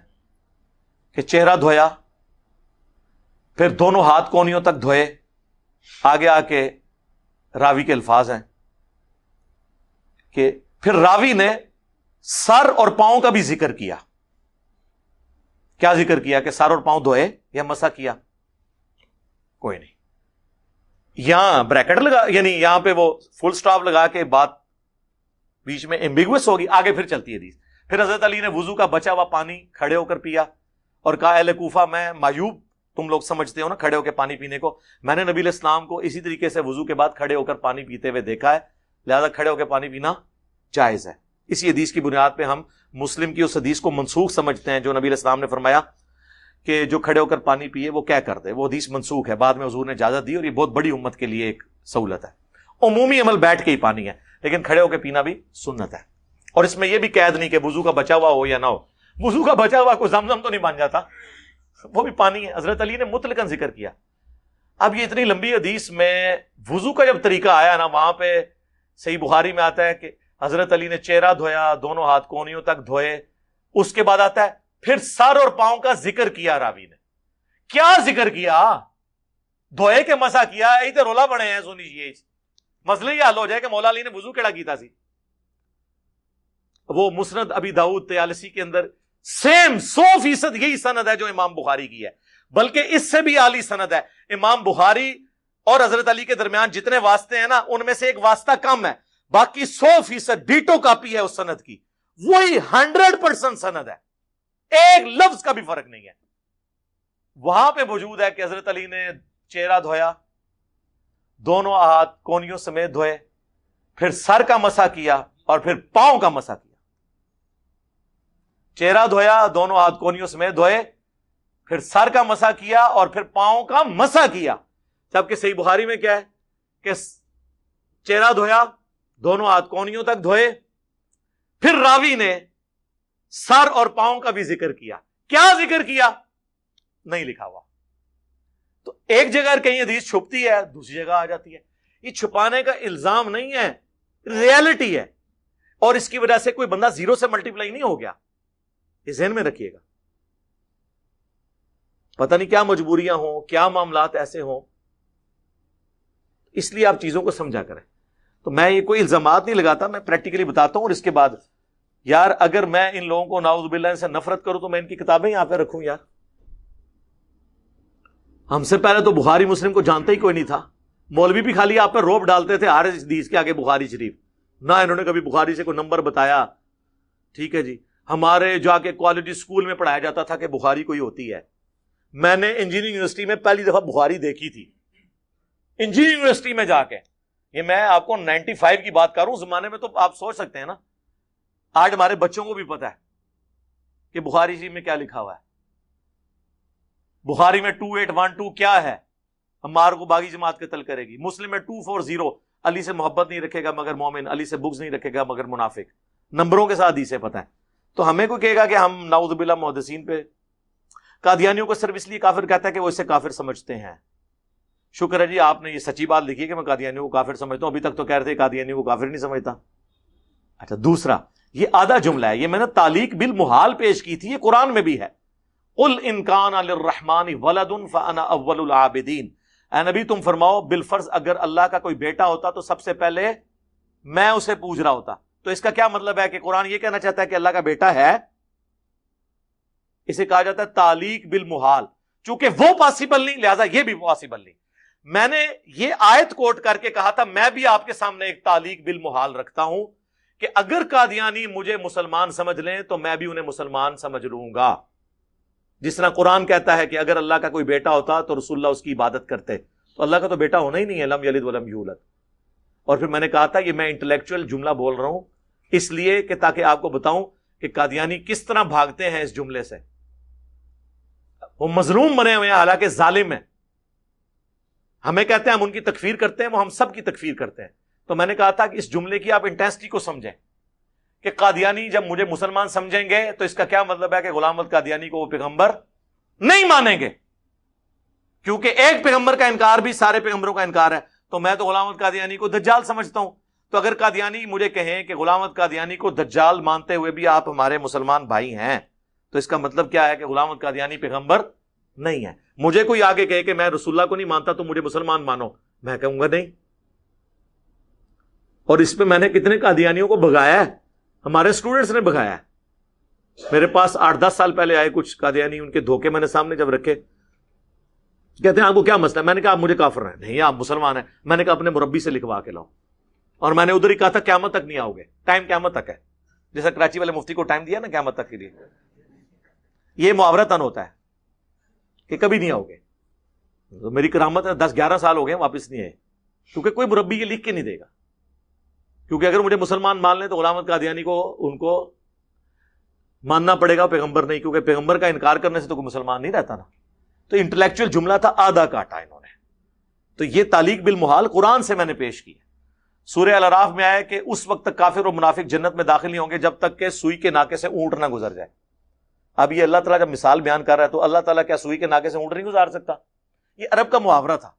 کہ چہرہ دھویا، پھر دونوں ہاتھ کونیوں تک دھوئے. آگے آ کے راوی کے الفاظ ہیں کہ پھر راوی نے سر اور پاؤں کا بھی ذکر کیا. کیا ذکر کیا کہ سر اور پاؤں دھوئے یا مسح کیا؟ کوئی نہیں. یہاں بریکٹ لگا، یعنی یہاں پہ وہ فل سٹاپ لگا کے بات بیچ میں ایمبیگوس ہوگی. آگے پھر چلتی ہے حدیث. پھر حضرت علی نے وضو کا بچا ہوا پانی کھڑے ہو کر پیا اور کہا اہل کوفہ میں معیوب تم لوگ سمجھتے ہو نا کھڑے ہو کے پانی پینے کو، میں نے نبی علیہ السلام کو اسی طریقے سے وضو کے بعد کھڑے ہو کر پانی پیتے ہوئے دیکھا ہے، لہذا کھڑے ہو کے پانی پینا جائز ہے. اسی حدیث کی بنیاد پہ ہم مسلم کی اس حدیث کو منسوخ سمجھتے ہیں جو نبی علیہ السلام نے فرمایا کہ جو کھڑے ہو کر پانی پیے وہ کیا کر دے. وہ حدیث منسوخ ہے، بعد میں حضور نے اجازت دی اور یہ بہت بڑی امت کے لیے ایک سہولت ہے. عمومی عمل بیٹھ کے ہی پانی ہے، لیکن کھڑے ہو کے پینا بھی سنت ہے. اور اس میں یہ بھی قید نہیں کہ وضو کا بچا ہوا ہو یا نہ ہو. وضو کا بچا ہوا کوئی زمزم تو نہیں بن جاتا، وہ بھی پانی ہے. حضرت علی نے مطلقاً ذکر کیا. اب یہ اتنی لمبی حدیث میں وضو کا جب طریقہ آیا نا، وہاں پہ صحیح بخاری میں آتا ہے کہ حضرت علی نے چہرہ دھویا، دونوں ہاتھ کونیوں تک دھوئے. اس کے بعد آتا ہے پھر سر اور پاؤں کا ذکر کیا. راوی نے کیا ذکر کیا؟ دھوئے کے مسا کیا. یہی تو رولا بڑے ہیں سونی جی، مسئلہ یہ حل ہو جائے کہ مولا علی نے وضو کیڑا کیتا سی. وہ مسند ابی داؤد طیالسی کے اندر سیم 100% یہی سند ہے جو امام بخاری کی ہے، بلکہ اس سے بھی اعلی سند ہے. امام بخاری اور حضرت علی کے درمیان جتنے واسطے ہیں نا، ان میں سے ایک واسطہ کم ہے، باقی 100% ڈیٹو کاپی ہے اس سند کی. وہی 100% سند ہے، ایک لفظ کا بھی فرق نہیں ہے. وہاں پہ موجود ہے کہ حضرت علی نے چہرہ دھویا، دونوں ہاتھ کونیوں سمیت دھوئے، پھر سر کا مسح کیا اور پھر پاؤں کا مسح کیا. چہرہ دھویا، دونوں ہاتھ کونیوں سمیت دھوئے، پھر سر کا مسح کیا اور پھر پاؤں کا مسح کیا. جبکہ صحیح بخاری میں کیا ہے کہ چہرہ دھویا، دونوں ہاتھ کونیوں تک دھوئے، پھر راوی نے سر اور پاؤں کا بھی ذکر کیا. کیا ذکر کیا نہیں لکھا ہوا. تو ایک جگہ کہیں حدیث چھپتی ہے، دوسری جگہ آ جاتی ہے. یہ چھپانے کا الزام نہیں ہے، ریالٹی ہے. اور اس کی وجہ سے کوئی بندہ زیرو سے ملٹیپلائی نہیں ہو گیا، یہ ذہن میں رکھیے گا. پتہ نہیں کیا مجبوریاں ہوں، کیا معاملات ایسے ہوں، اس لیے آپ چیزوں کو سمجھا کریں. تو میں یہ کوئی الزامات نہیں لگاتا، میں پریکٹیکلی بتاتا ہوں. اور اس کے بعد یار اگر میں ان لوگوں کو نعوذ باللہ سے نفرت کروں تو میں ان کی کتابیں یہاں پہ رکھوں یار. ہم سے پہلے تو بخاری مسلم کو جانتا ہی کوئی نہیں تھا. مولوی بھی خالی آپ پہ روب ڈالتے تھے ہر حدیث کے آگے بخاری شریف، نہ انہوں نے کبھی بخاری سے کوئی نمبر بتایا. ٹھیک ہے جی. ہمارے جا کے کالج اسکول میں پڑھایا جاتا تھا کہ بخاری کوئی ہوتی ہے. میں نے انجینئرنگ یونیورسٹی میں پہلی دفعہ بخاری دیکھی تھی، انجینئرنگ یونیورسٹی میں جا کے. یہ میں آپ کو 95 کی بات کر رہا ہوں. زمانے میں تو آپ سوچ سکتے ہیں نا، آج ہمارے بچوں کو بھی پتا ہے کہ بخاری شریف میں کیا لکھا ہوا ہے. بخاری میں 2812 کیا ہے؟ عمار کو باغی جماعت قتل کرے گی. مسلم میں 240 علی سے محبت نہیں رکھے گا مگر مومن، علی سے بغض نہیں رکھے گا مگر منافق. نمبروں کے ساتھ حدیثیں پتہ ہے. تو ہمیں کوئی کہے گا کہ ہم نعوذ باللہ محدثین پہ قادیانیوں کو صرف اس لیے کافر کہتا ہے کہ وہ اسے کافر سمجھتے ہیں. شکر ہے جی آپ نے یہ سچی بات لکھی ہے کہ میں قادیانیوں کو کافر سمجھتا ہوں. ابھی تک تو کہہ رہے تھے قادیانیوں کو کافر نہیں سمجھتا. اچھا دوسرا یہ آدھا جملہ ہے، یہ میں نے تعلیق بالمحال پیش کی تھی، یہ قرآن میں بھی ہے. قل ان کان للرحمن ولد فانا اول العابدین. اے نبی تم فرماؤ بالفرض اگر اللہ کا کوئی بیٹا ہوتا تو سب سے پہلے میں اسے پوج رہا ہوتا. تو اس کا کیا مطلب ہے کہ قرآن یہ کہنا چاہتا ہے کہ اللہ کا بیٹا ہے؟ اسے کہا جاتا ہے تعلیق بالمحال. چونکہ وہ پاسبل نہیں لہذا یہ بھی پاسبل نہیں. میں نے یہ آیت کوٹ کر کے کہا تھا میں بھی آپ کے سامنے ایک تعلیق بالمحال رکھتا ہوں کہ اگر قادیانی مجھے مسلمان سمجھ لیں تو میں بھی انہیں مسلمان سمجھ لوں گا. جس طرح قرآن کہتا ہے کہ اگر اللہ کا کوئی بیٹا ہوتا تو رسول اللہ اس کی عبادت کرتے. تو اللہ کا تو بیٹا ہونا ہی نہیں ہے، لم یلد ولم یولد. اور پھر میں نے کہا تھا یہ میں انٹلیکچوئل جملہ بول رہا ہوں اس لیے کہ تاکہ آپ کو بتاؤں کہ قادیانی کس طرح بھاگتے ہیں اس جملے سے. وہ مظلوم بنے ہوئے ہیں حالانکہ ظالم ہیں. ہمیں کہتے ہیں ہم ان کی تکفیر کرتے ہیں، وہ ہم سب کی تکفیر کرتے ہیں. تو میں نے کہا تھا کہ اس جملے کی آپ انٹینسٹی کو سمجھیں کہ قادیانی جب مجھے مسلمان سمجھیں گے تو اس کا کیا مطلب ہے کہ غلام احمد قادیانی کو وہ پیغمبر نہیں مانیں گے، کیونکہ ایک پیغمبر کا انکار بھی سارے پیغمبروں کا انکار ہے. تو میں تو غلام احمد قادیانی کو دجال سمجھتا ہوں. تو اگر قادیانی مجھے کہیں کہ غلام احمد قادیانی کو دجال مانتے ہوئے بھی آپ ہمارے مسلمان بھائی ہیں، تو اس کا مطلب کیا ہے کہ غلام احمد قادیانی پیغمبر نہیں ہے. مجھے کوئی آگے کہے کہ میں رسول اللہ کو نہیں مانتا تو مجھے مسلمان مانو، میں کہوں گا نہیں. اور اس پہ میں نے کتنے قادیانیوں کو بھگایا ہے، ہمارے اسٹوڈنٹس نے بھگایا ہے. میرے پاس 8-10 سال پہلے آئے کچھ قادیانی، ان کے دھوکے میں نے سامنے جب رکھے، کہتے ہیں آپ کو کیا مسئلہ ہے؟ میں نے کہا آپ مجھے کافر ہیں. نہیں آپ مسلمان ہیں. میں نے کہا اپنے مربی سے لکھوا کے لاؤ. اور میں نے ادھر ہی کہا تھا قیامت تک نہیں آؤ گے. ٹائم قیامت تک ہے، جیسا کراچی والے مفتی کو ٹائم دیا نا قیامت تک کے لیے. یہ محاورتاً ہوتا ہے کہ کبھی نہیں آؤ گے. تو میری کرامت ہے 10-11 سال ہو گئے واپس نہیں آئے، کیونکہ کوئی مربی یہ لکھ کے نہیں دے گا. کیونکہ اگر مجھے مسلمان مان لیں تو غلام احمد قادیانی کو ان کو ماننا پڑے گا، پیغمبر نہیں، کیونکہ پیغمبر کا انکار کرنے سے تو کوئی مسلمان نہیں رہتا نا. تو انٹلیکچوئل جملہ تھا، آدھا کاٹا انہوں نے. تو یہ تعلیق بالمحال قرآن سے میں نے پیش کی ہے. سورہ الاعراف میں آیا کہ اس وقت تک کافر اور منافق جنت میں داخل نہیں ہوں گے جب تک کہ سوئی کے ناکے سے اونٹ نہ گزر جائے. اب یہ اللہ تعالیٰ جب مثال بیان کر رہا ہے تو اللہ تعالیٰ کیا سوئی کے ناکے سے اونٹ نہیں گزار سکتا؟ یہ عرب کا محاورہ تھا.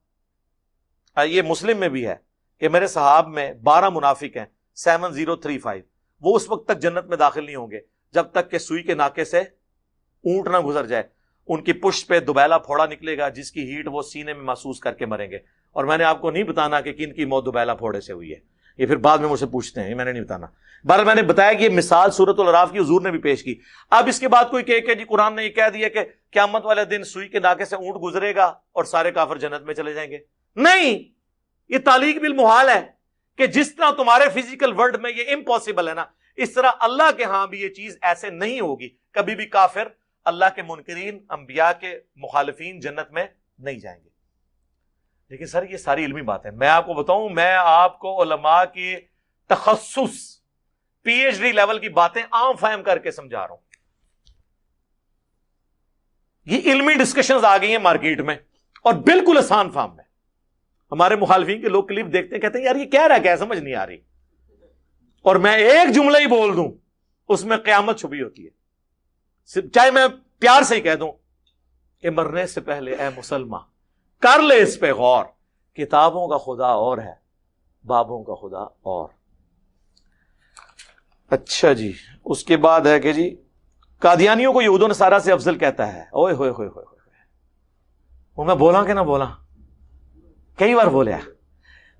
یہ مسلم میں بھی ہے کہ میرے صحاب میں 12 منافق ہیں 7035، وہ اس وقت تک جنت میں داخل نہیں ہوں گے جب تک کہ سوئی کے ناکے سے اونٹ نہ گزر جائے. ان کی پشت پہ دوبیلا پھوڑا نکلے گا جس کی ہیٹ وہ سینے میں محسوس کر کے مریں گے. اور میں نے آپ کو نہیں بتانا کہ کن کی موت دوبیلا پھوڑے سے ہوئی ہے، یہ پھر بعد میں مجھ سے پوچھتے ہیں، یہ میں نے نہیں بتانا. بہرحال میں نے بتایا کہ یہ مثال سورۃ الاعراف کی حضور نے بھی پیش کی. اب اس کے بعد کوئی کہے کہ جی قرآن نے یہ کہہ دیا کہ قیامت والے دن سوئی کے ناکے سے اونٹ گزرے گا اور سارے کافر جنت میں چلے جائیں گے. نہیں، یہ تعلیق بالمحال ہے کہ جس طرح تمہارے فزیکل ورلڈ میں یہ امپاسبل ہے نا، اس طرح اللہ کے ہاں بھی یہ چیز ایسے نہیں ہوگی. کبھی بھی کافر، اللہ کے منکرین، انبیاء کے مخالفین جنت میں نہیں جائیں گے. لیکن سر یہ ساری علمی بات ہے. میں آپ کو بتاؤں، میں آپ کو علماء کی تخصص PhD لیول کی باتیں عام فہم کر کے سمجھا رہا ہوں. یہ علمی ڈسکشنز آ گئی ہیں مارکیٹ میں اور بالکل آسان فارم میں. ہمارے مخالفین کے لوگ کلپ دیکھتے ہیں کہتے ہیں یار یہ کہہ رہا ہے کیا سمجھ نہیں آ رہی, اور میں ایک جملہ ہی بول دوں اس میں قیامت چھپی ہوتی ہے. چاہے میں پیار سے ہی کہہ دوں کہ مرنے سے پہلے اے مسلمان کر لے اس پہ غور, کتابوں کا خدا اور ہے, بابوں کا خدا اور. اچھا جی, اس کے بعد ہے کہ جی قادیانیوں کو یہود و نصارہ سے افضل کہتا ہے. اوئے ہوئے ہوئے ہوئے ہوئے, وہ میں بولا کہ نہ بولا, کئی بار بولیا.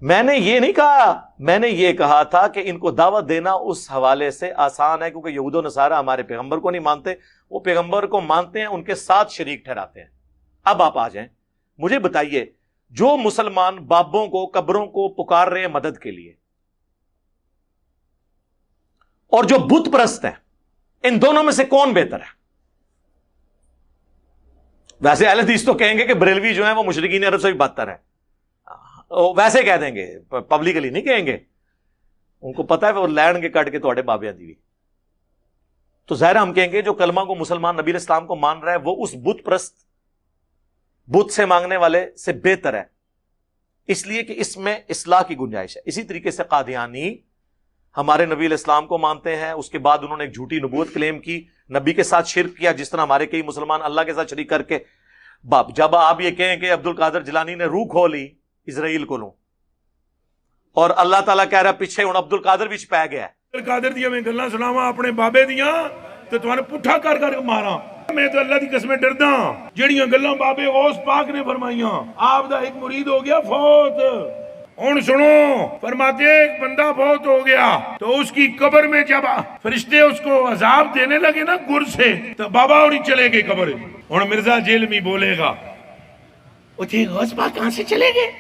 میں نے یہ نہیں کہا, میں نے یہ کہا تھا کہ ان کو دعوت دینا اس حوالے سے آسان ہے کیونکہ یہود و نصارہ ہمارے پیغمبر کو نہیں مانتے, وہ پیغمبر کو مانتے ہیں, ان کے ساتھ شریک ٹھہراتے ہیں. اب آپ آ جائیں, مجھے بتائیے جو مسلمان بابوں کو قبروں کو پکار رہے ہیں مدد کے لیے اور جو بت پرست ہیں, ان دونوں میں سے کون بہتر ہے؟ ویسے اہل حدیث تو کہیں گے کہ بریلوی جو ہیں وہ مشرکین عرب سے بھی بدتر ہے, ویسے کہہ دیں گے, پبلکلی نہیں کہیں گے, ان کو پتا ہے وہ لینڈ کے کٹ کے تھوڑے بابیاں دی. تو ظاہر ہم کہیں گے جو کلمہ کو مسلمان نبی علیہ السلام کو مان رہا ہے وہ اس بت پرست بت سے مانگنے والے سے بہتر ہے, اس لیے کہ اس میں اصلاح کی گنجائش ہے. اسی طریقے سے قادیانی ہمارے نبی علیہ السلام کو مانتے ہیں, اس کے بعد انہوں نے ایک جھوٹی نبوت کلیم کی, نبی کے ساتھ شرک کیا, جس طرح ہمارے کئی مسلمان اللہ کے ساتھ شریک کر کے. جب آپ یہ کہیں کہ عبد القادر جیلانی نے روح کھولی اسرائیل کو لوں, اور اللہ تعالیٰ کہہ رہا پیچھے ہوں عبد القادر بھی پی گیا ہے. عبد القادر دیا میں گلاں سناواں اپنے بابے دیاں تے تواں پٹھا کر کر کے ماراں. میں تو اللہ دی قسمیں ڈردا جڑیاں گلاں بابے غوث پاک نے فرمائیاں. آپ دا ایک مرید ہو گیا فوت, ہن سنو, فرماتے ایک بندہ فوت ہو گیا تو اس کی قبر میں جب فرشتے اس کو عذاب دینے لگے نا گر سے, تو بابا اور چلے گئے قبر. ہن مرزا جیلمی بولے گا او جی غوث پاک کہاں سے چلے گئے؟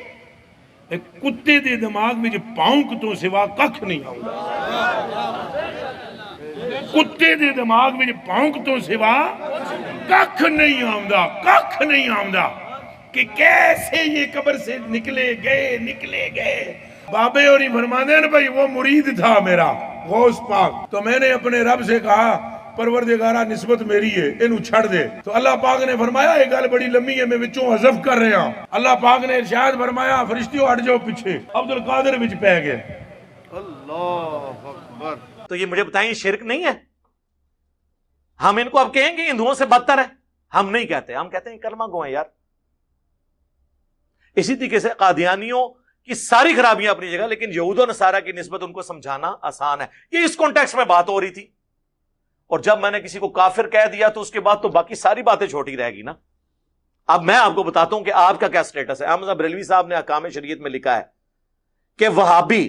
ایک کتے دے دماغ میں جو پاؤنک تو سوا ککھ نہیں آؤں, کتے دے دماغ میں جو پاؤنک تو سوا ککھ نہیں آؤں, ککھ نہیں آؤں کہ کیسے یہ قبر سے نکلے گئے. بابے اور ہی فرمانے ہیں بھائی وہ مرید تھا میرا غوث پاک, تو میں نے اپنے رب سے کہا پروردگارہ نسبت میری ہے انہوں چھڑ دے. تو اللہ پاک نے فرمایا یہ گل بڑی لمبی ہے میں وچوں حذف کر رہا ہوں. اللہ پاک نے ارشاد فرمایا فرشتیوں ہٹ جاؤ پیچھے, عبد القادر وچ پہ گئے. اللہ اکبر. تو یہ مجھے بتائیں شرک نہیں ہے؟ ہم ان کو اب کہیں گے ہندوؤں سے بدتر ہے؟ ہم نہیں کہتے, ہم کہتے ہیں کلمہ گو ہیں یار. اسی طریقے سے قادیانیوں کی ساری خرابیاں اپنی جگہ, لیکن یہود و نصارہ کی نسبت ان کو سمجھانا آسان ہے. یہ اس کانٹیکسٹ میں بات ہو رہی تھی, اور جب میں نے کسی کو کافر کہہ دیا تو اس کے بعد تو باقی ساری باتیں چھوٹی رہ گی نا. اب میں آپ کو بتاتا ہوں کہ آپ کا کیا سٹیٹس ہے. احمد بریلوی صاحب نے احکام شریعت میں لکھا ہے کہ وہابی,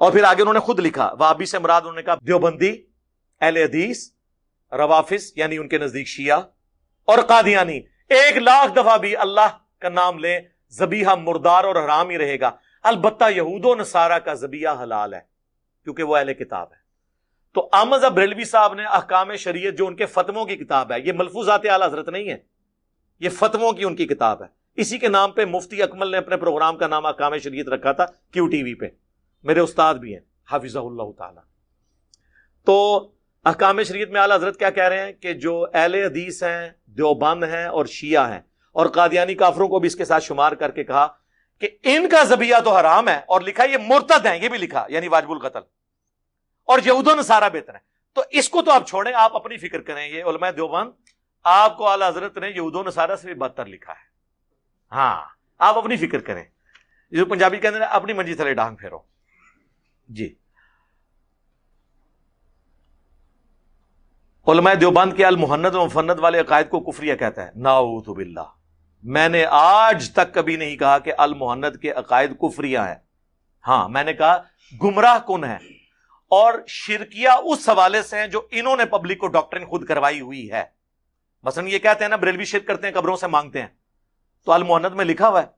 اور پھر آگے انہوں نے خود لکھا وہابی سے مراد انہوں نے کہا دیوبندی, اہل حدیث, روافظ یعنی ان کے نزدیک شیعہ, اور قادیانی. 1,00,000 دفعہ بھی اللہ کا نام لیں ذبیحہ مردار اور حرام ہی رہے گا. البتہ یہود و نصارہ کا ذبیحہ حلال ہے کیونکہ وہ اہل کتاب ہے. تو احمد بریلوی صاحب نے احکام شریعت جو ان کے فتووں کی کتاب ہے, یہ ملفوظات اعلی حضرت نہیں ہے, یہ فتووں کی ان کی کتاب ہے. اسی کے نام پہ مفتی اکمل نے اپنے پروگرام کا نام احکام شریعت رکھا تھا کیو ٹی وی پہ, میرے استاد بھی ہیں حافظہ اللہ تعالی. تو احکام شریعت میں اعلی حضرت کیا کہہ رہے ہیں کہ جو اہل حدیث ہیں, دیوبند ہیں اور شیعہ ہیں, اور قادیانی کافروں کو بھی اس کے ساتھ شمار کر کے کہا کہ ان کا ذبیحہ تو حرام ہے, اور لکھا یہ مرتد ہیں, یہ بھی لکھا یعنی واجب القتل, اور یہود و نصارہ بہتر ہیں. تو اس کو تو آپ چھوڑیں, آپ اپنی فکر کریں. یہ علماء دیوبند آپ کو اعلی حضرت نے یہود و نصارہ سے بھی بدتر لکھا ہے. ہاں آپ اپنی فکر کریں, جو پنجابی کے اندر اپنی منجی تھلے ڈانگ پھیرو. جی علماء دیوبند کے المحند و مفند والے عقائد کو کفریہ کہتا ہے. نعوذ باللہ, میں نے آج تک کبھی نہیں کہا کہ المحند کے عقائد کفریہ ہیں. ہاں میں نے کہا گمراہ کن ہیں اور شرکیہ اس حوالے سے ہیں جو انہوں نے پبلک کو ڈاکٹرن خود کروائی ہوئی ہے. مثلا یہ کہتے ہیں نا بریلوی شرک کرتے ہیں, قبروں سے مانگتے ہیں, تو المحند میں لکھا ہوا ہے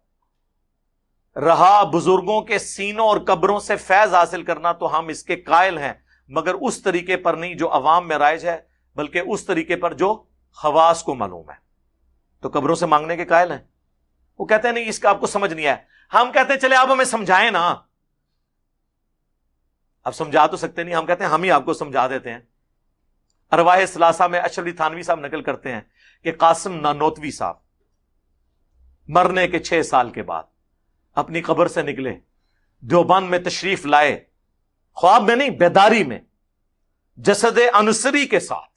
رہا بزرگوں کے سینوں اور قبروں سے فیض حاصل کرنا تو ہم اس کے قائل ہیں, مگر اس طریقے پر نہیں جو عوام میں رائج ہے, بلکہ اس طریقے پر جو خواص کو معلوم ہے. تو قبروں سے مانگنے کے قائل ہیں. وہ کہتے ہیں نہیں اس کا آپ کو سمجھ نہیں آیا. ہم کہتے ہیں چلے آپ ہمیں سمجھائیں نا, اب سمجھا تو سکتے نہیں, ہم کہتے ہیں ہم ہی آپ کو سمجھا دیتے ہیں. ارواح ثلاثہ میں اشرف علی تھانوی صاحب نقل کرتے ہیں کہ قاسم نانوتوی صاحب مرنے کے 6 سال کے بعد اپنی قبر سے نکلے، دیوبند میں تشریف لائے، خواب میں نہیں بیداری میں، جسد انصری کے ساتھ،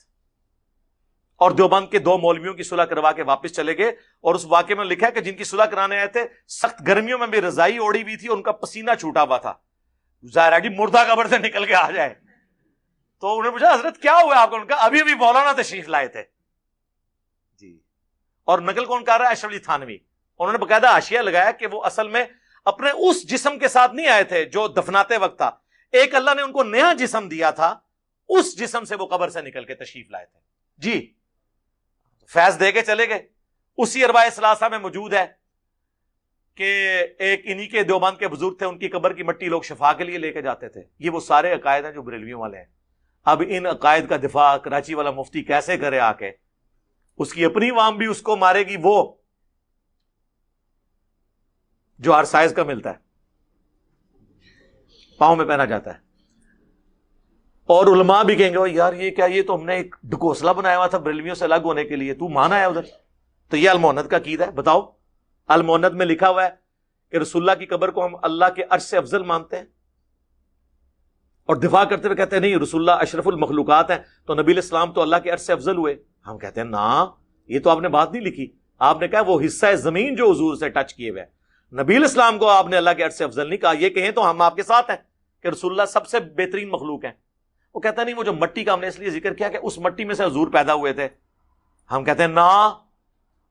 اور دیوبند کے 2 مولویوں کی صلح کروا کے واپس چلے گئے. اور اس واقعے میں لکھا ہے کہ جن کی صلح کرانے آئے تھے سخت گرمیوں میں بھی رضائی اوڑی ہوئی تھی، ان کا پسینہ چھوٹا ہوا تھا. ظاہر ہے جی مردہ قبر سے نکل کے آ جائے. تو انہوں نے پوچھا حضرت کیا ہوا آپ کو؟ ان کا ابھی مولانا تشریف لائے تھے جی. اور نقل کون کر رہا ہے؟ اشرف علی تھانوی. انہوں نے باقاعدہ حاشیہ لگایا کہ وہ اصل میں اپنے اس جسم کے ساتھ نہیں آئے تھے جو دفناتے وقت تھا، ایک اللہ نے ان کو نیا جسم دیا تھا، اس جسم سے وہ قبر سے نکل کے تشریف لائے تھے جی. فیض دے کے چلے گئے. اسی اربع ثلاثہ میں موجود ہے کہ ایک انہی کے دیوبند کے بزرگ تھے، ان کی قبر کی مٹی لوگ شفا کے لیے لے کے جاتے تھے. یہ وہ سارے عقائد ہیں جو بریلویوں والے ہیں. اب ان عقائد کا دفاع کراچی والا مفتی کیسے کرے آ کے؟ اس کی اپنی عوام بھی اس کو مارے گی، وہ جو ہر سائز کا ملتا ہے، پاؤں میں پہنا جاتا ہے. اور علماء بھی کہیں گے یار یہ کیا، یہ تو ہم نے ایک ڈھکوسلہ بنایا ہوا تھا بریلویوں سے الگ ہونے کے لیے، تو مانا ہے ادھر. تو یہ الموند کا عقیدہ ہے. بتاؤ، الموند میں لکھا ہوا ہے کہ رسول اللہ کی قبر کو ہم اللہ کے عرش سے افضل مانتے ہیں، اور دفاع کرتے ہوئے کہتے ہیں نہیں رسول اللہ اشرف المخلوقات ہیں، تو نبی علیہ السلام تو اللہ کے عرش سے افضل ہوئے. ہم کہتے ہیں نا، یہ تو آپ نے بات نہیں لکھی. آپ نے کہا وہ حصہ زمین جو حضور سے ٹچ کیے ہوئے، نبی علیہ السلام کو آپ نے اللہ کے عرش سے افضل نہیں کہا. یہ کہیں تو ہم آپ کے ساتھ ہیں کہ رسول اللہ سب سے بہترین مخلوق ہیں. وہ کہتا نہیں وہ جو مٹی کا ہم نے اس لیے ذکر کیا کہ اس مٹی میں سے حضور پیدا ہوئے تھے. ہم کہتے ہیں نا،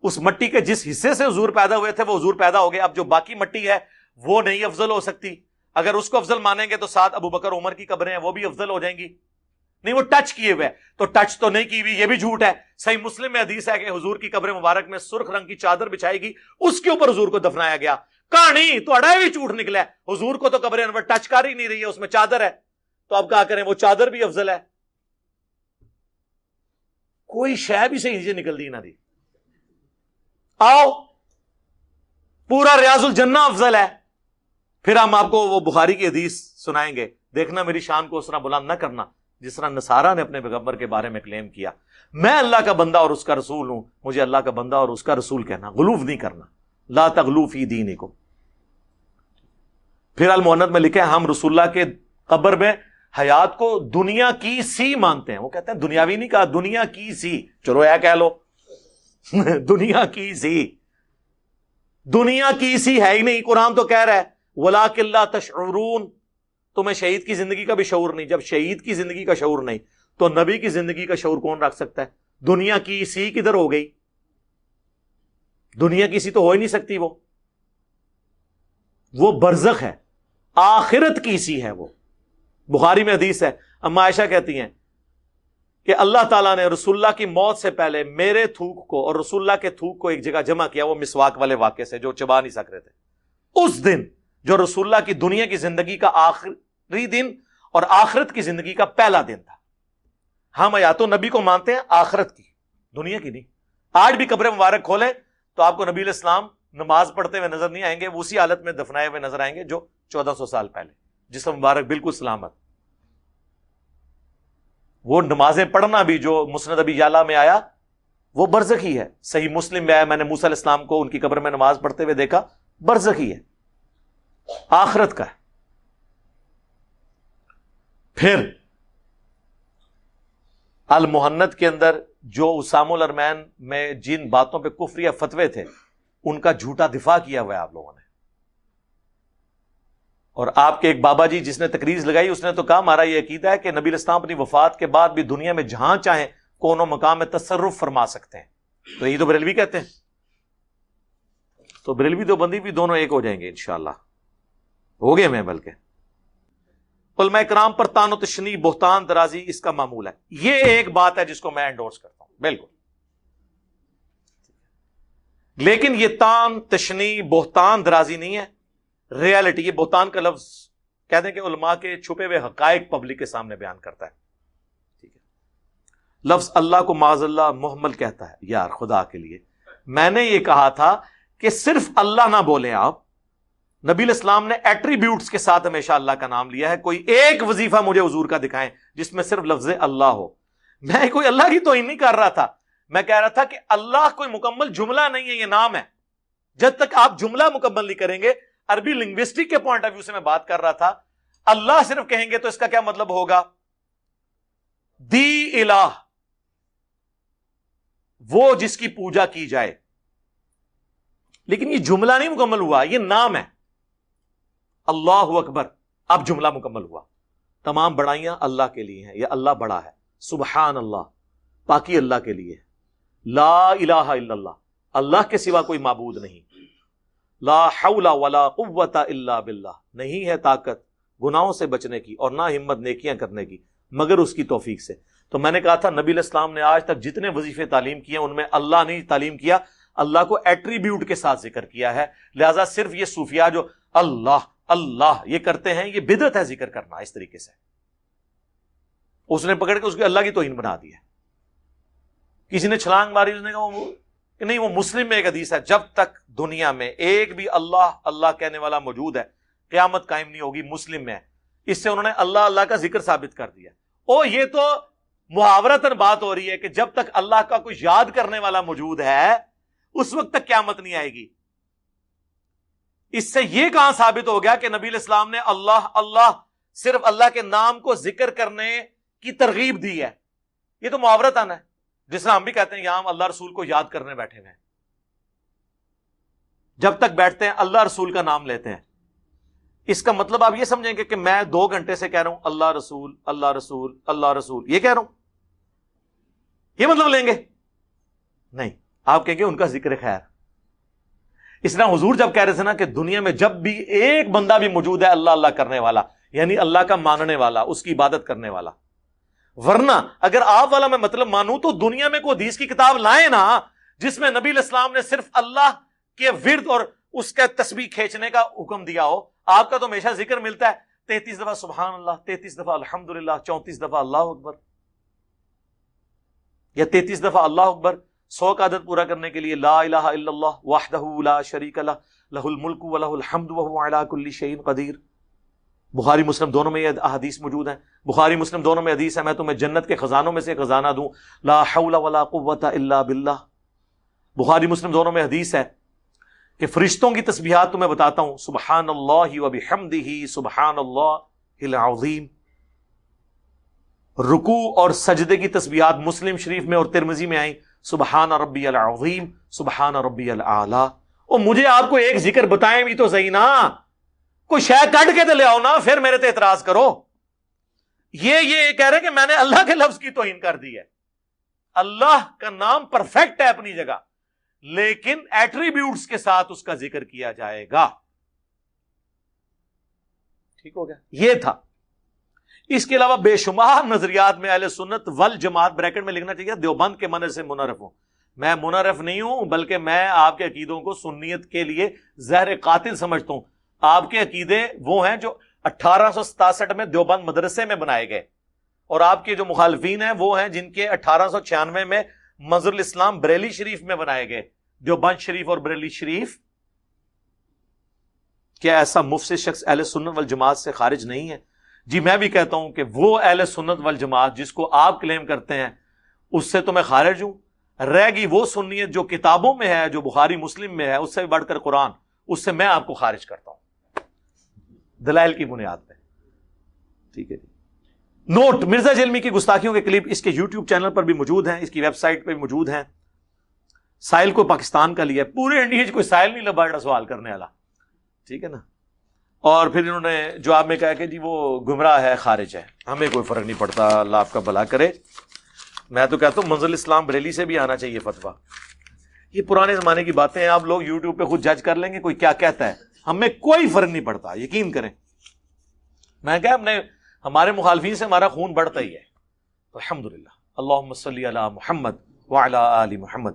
اس مٹی کے جس حصے سے حضور پیدا ہوئے تھے وہ حضور پیدا ہو گئے. اب جو باقی مٹی ہے وہ نہیں افضل ہو سکتی. اگر اس کو افضل مانیں گے تو ساتھ ابو بکر عمر کی قبریں ہیں وہ بھی افضل ہو جائیں گی. نہیں، وہ ٹچ کیے ہوئے، تو ٹچ تو نہیں کی ہوئی، یہ بھی جھوٹ ہے. صحیح مسلم میں حدیث ہے کہ حضور کی قبر مبارک میں سرخ رنگ کی چادر بچھائی گئی، اس کے اوپر حضور کو دفنایا گیا. کہانی تو اڑا بھی جھوٹ نکلا ہے. حضور کو تو قبر انور ٹچ کر ہی نہیں رہی ہے، اس میں چادر ہے. تو اب کیا کریں، وہ چادر بھی افضل ہے. کوئی شے بھی صحیح سے نکل دی نہ دی. آؤ، پورا ریاض الجنہ افضل ہے. پھر ہم آپ کو وہ بخاری کی حدیث سنائیں گے. دیکھنا میری شان کو اس طرح بلند نہ کرنا جس طرح نصارہ نے اپنے پیغمبر کے بارے میں کلیم کیا. میں اللہ کا بندہ اور اس کا رسول ہوں، مجھے اللہ کا بندہ اور اس کا رسول کہنا، غلوف نہیں کرنا. لا تغلو فی دینکم. پھر الموند میں لکھے ہم رسول اللہ کے قبر میں حیات کو دنیا کی سی مانتے ہیں. وہ کہتے ہیں دنیاوی نہیں کہا، دنیا کی سی. چلو یا کہہ لو دنیا کی سی. دنیا کی سی ہے ہی نہیں. قرآن تو کہہ رہا ہے وَلَٰكِن لَا تَشْعُرُونَ، تمہیں شہید کی زندگی کا بھی شعور نہیں. جب شہید کی زندگی کا شعور نہیں تو نبی کی زندگی کا شعور کون رکھ سکتا ہے؟ دنیا کی سی کدھر ہو گئی؟ دنیا کی سی تو ہو ہی نہیں سکتی. وہ برزخ ہے، آخرت کی سی ہے. وہ بخاری میں حدیث ہے، اما عائشہ کہتی ہیں کہ اللہ تعالیٰ نے رسول اللہ کی موت سے پہلے میرے تھوک کو اور رسول اللہ کے تھوک کو ایک جگہ جمع کیا، وہ مسواک والے واقعے سے جو چبا نہیں سک رہے تھے. اس دن جو رسول اللہ کی دنیا کی زندگی کا آخری دن اور آخرت کی زندگی کا پہلا دن تھا. ہم حیات نبی کو مانتے ہیں، آخرت کی، دنیا کی نہیں. آج بھی قبر مبارک کھولیں تو آپ کو نبی علیہ السلام نماز پڑھتے ہوئے نظر نہیں آئیں گے، وہ اسی حالت میں دفنائے ہوئے نظر آئیں گے جو 1400 سال پہلے، جسم مبارک بالکل سلامت. وہ نمازیں پڑھنا بھی جو مسند ابی یعلا میں آیا وہ برزخی ہے. صحیح مسلم میں آیا میں نے موسیٰ علیہ السلام کو ان کی قبر میں نماز پڑھتے ہوئے دیکھا، برزخی ہے، آخرت کا ہے. پھر المحنت کے اندر جو اسام الارمین میں جن باتوں پہ کفریہ فتوے تھے ان کا جھوٹا دفاع کیا ہوا ہے آپ لوگوں نے. اور آپ کے ایک بابا جی جس نے تقریر لگائی اس نے تو کہا ہمارا یہ عقیدہ ہے کہ نبی علیہ السلام اپنی وفات کے بعد بھی دنیا میں جہاں چاہیں کونوں مقام میں تصرف فرما سکتے ہیں. تو یہ تو بریلوی کہتے ہیں. تو بریلوی دو بندی بھی دونوں ایک ہو جائیں گے انشاءاللہ، ہو گئے میں. بلکہ علماء کرام پر تان و تشنیع، بہتان درازی اس کا معمول ہے. یہ ایک بات ہے جس کو میں انڈورس کرتا ہوں بالکل. لیکن یہ تان تشنیع بہتان درازی نہیں ہے، ریالٹی. یہ بہتان کا لفظ کہتے ہیں کہ علماء کے چھپے ہوئے حقائق پبلک کے سامنے بیان کرتا ہے. ٹھیک ہے، لفظ اللہ کو معاذ اللہ محمل کہتا ہے. یار خدا کے لیے میں نے یہ کہا تھا کہ صرف اللہ نہ بولیں آپ. نبی علیہ السلام نے ایٹریبیوٹس کے ساتھ ہمیشہ اللہ کا نام لیا ہے. کوئی ایک وظیفہ مجھے حضور کا دکھائیں جس میں صرف لفظ اللہ ہو. میں کوئی اللہ کی توہین نہیں کر رہا تھا، میں کہہ رہا تھا کہ اللہ کوئی مکمل جملہ نہیں ہے، یہ نام ہے. جب تک آپ جملہ مکمل نہیں کریں گے، عربی لنگوسٹک کے پوائنٹ آف ویو سے میں بات کر رہا تھا. اللہ صرف کہیں گے تو اس کا کیا مطلب ہوگا؟ دی الہ، وہ جس کی پوجا کی جائے. لیکن یہ جملہ نہیں مکمل ہوا، یہ نام ہے. اللہ اکبر، اب جملہ مکمل ہوا. تمام بڑائیاں اللہ کے لیے ہیں، یہ اللہ بڑا ہے. سبحان اللہ، پاکی اللہ کے لیے. لا الہ الا اللہ، اللہ کے سوا کوئی معبود نہیں. لا حول ولا قوت الا باللہ، نہیں ہے طاقت گناہوں سے بچنے کی اور نہ ہمت نیکیاں کرنے کی مگر اس کی توفیق سے. تو میں نے کہا تھا نبی علیہ السلام نے آج تک جتنے وظیفے تعلیم کیے ان میں اللہ نہیں تعلیم کیا، اللہ کو ایٹریبیوٹ کے ساتھ ذکر کیا ہے. لہذا صرف یہ صوفیاء جو اللہ اللہ یہ کرتے ہیں، یہ بدعت ہے ذکر کرنا اس طریقے سے. اس نے پکڑ کے اس کی اللہ کی توہین بنا دی ہے. کسی نے چھلانگ ماری، اس نے کہا کہ نہیں، وہ مسلم میں ایک حدیث ہے، جب تک دنیا میں ایک بھی اللہ اللہ کہنے والا موجود ہے قیامت قائم نہیں ہوگی. مسلم میں اس سے انہوں نے اللہ اللہ کا ذکر ثابت کر دیا. یہ تو محاورتاً بات ہو رہی ہے کہ جب تک اللہ کا کوئی یاد کرنے والا موجود ہے اس وقت تک قیامت نہیں آئے گی. اس سے یہ کہاں ثابت ہو گیا کہ نبی علیہ السلام نے اللہ اللہ صرف اللہ کے نام کو ذکر کرنے کی ترغیب دی ہے؟ یہ تو محاورتاً ہے، جس طرح ہم بھی کہتے ہیں یہاں ہم اللہ رسول کو یاد کرنے بیٹھے ہوئے ہیں. جب تک بیٹھتے ہیں اللہ رسول کا نام لیتے ہیں. اس کا مطلب آپ یہ سمجھیں گے کہ میں 2 گھنٹے سے کہہ رہا ہوں اللہ رسول اللہ رسول اللہ رسول، یہ کہہ رہا ہوں، یہ مطلب لیں گے؟ نہیں، آپ کہیں گے ان کا ذکر خیر. اس طرح حضور جب کہہ رہے تھے نا کہ دنیا میں جب بھی ایک بندہ بھی موجود ہے اللہ اللہ کرنے والا، یعنی اللہ کا ماننے والا، اس کی عبادت کرنے والا. ورنہ اگر آپ والا میں مطلب مانوں تو دنیا میں کوئی حدیث کی کتاب لائیں نا جس میں نبی علیہ السلام نے صرف اللہ کے ورد اور اس کا تسبیح کھینچنے کا حکم دیا ہو. آپ کا تو ہمیشہ ذکر ملتا ہے 33 دفعہ سبحان اللہ، 33 دفعہ الحمدللہ، 34 دفعہ اللہ اکبر، یا 33 دفعہ اللہ اکبر 100 کا عدد پورا کرنے کے لیے لا الہ الا اللہ وحدہ لا شریک لہ لہ الملک ولہ الحمد وہو علی کل شیء قدیر. بخاری مسلم دونوں میں یہ احادیث موجود ہیں. بخاری مسلم دونوں میں حدیث ہے میں تمہیں جنت کے خزانوں میں سے خزانہ دوں، لا حول ولا قوت الا باللہ. بخاری مسلم دونوں میں حدیث ہے کہ فرشتوں کی تسبیحات تمہیں بتاتا ہوں، سبحان اللہ وبحمدہ سبحان اللہ العظیم. رکوع اور سجدے کی تسبیحات مسلم شریف میں اور ترمذی میں آئیں، سبحان ربی العظیم سبحان ربی الاعلی. اور مجھے آپ کو ایک ذکر بتائیں بھی تو صحیح نا، کوئی شے کٹ کے تو لے آؤ نا، پھر میرے تے اعتراض کرو. یہ کہہ رہے کہ میں نے اللہ کے لفظ کی توہین کر دی ہے. اللہ کا نام پرفیکٹ ہے اپنی جگہ، لیکن ایٹریبیوٹس کے ساتھ اس کا ذکر کیا جائے گا. ٹھیک ہو گیا؟ یہ تھا. اس کے علاوہ بے شمار نظریات میں اہل سنت والجماعت، بریکٹ میں لکھنا چاہیے دیوبند کے منہج سے منحرف ہوں. میں منحرف نہیں ہوں، بلکہ میں آپ کے عقیدوں کو سنیت کے لیے زہر قاتل سمجھتا ہوں. آپ کے عقیدے وہ ہیں جو 1867 میں دیوبند مدرسے میں بنائے گئے، اور آپ کے جو مخالفین ہیں وہ ہیں جن کے 1896 میں منظر الاسلام بریلی شریف میں بنائے گئے. دیوبند شریف اور بریلی شریف. کیا ایسا مفسد شخص اہل سنت والجماعت سے خارج نہیں ہے؟ جی میں بھی کہتا ہوں کہ وہ اہل سنت والجماعت جس کو آپ کلیم کرتے ہیں اس سے تو میں خارج ہوں. رہ گئی وہ سنیت جو کتابوں میں ہے، جو بخاری مسلم میں ہے، اس سے بھی بڑھ کر قرآن، اس سے میں آپ کو خارج کرتا ہوں دلائل کی بنیاد پہ. ٹھیک ہے جی. نوٹ: مرزا جلمی کی گستاخیوں کے کلپ اس کے یوٹیوب چینل پر بھی موجود ہیں، اس کی ویب سائٹ پہ بھی موجود ہیں. سائل کو پاکستان کا لیا، پورے انڈیا کوئی سائل نہیں لبا سوال کرنے والا. ٹھیک ہے نا. اور پھر انہوں نے جواب میں کہا کہ جی وہ گمراہ ہے، خارج ہے، ہمیں کوئی فرق نہیں پڑتا، اللہ آپ کا بھلا کرے. میں تو کہتا ہوں منظر الاسلام بریلی سے بھی آنا چاہیے فتویٰ. یہ پرانے زمانے کی باتیں ہیں، آپ لوگ یوٹیوب پہ خود جج کر لیں گے کوئی کیا کہتا ہے، ہمیں کوئی فرق نہیں پڑتا، یقین کریں. میں کہا ہمارے مخالفین سے ہمارا خون بڑھتا ہی ہے. الحمدللہ. اللہم صلی علی محمد وعلی آل محمد.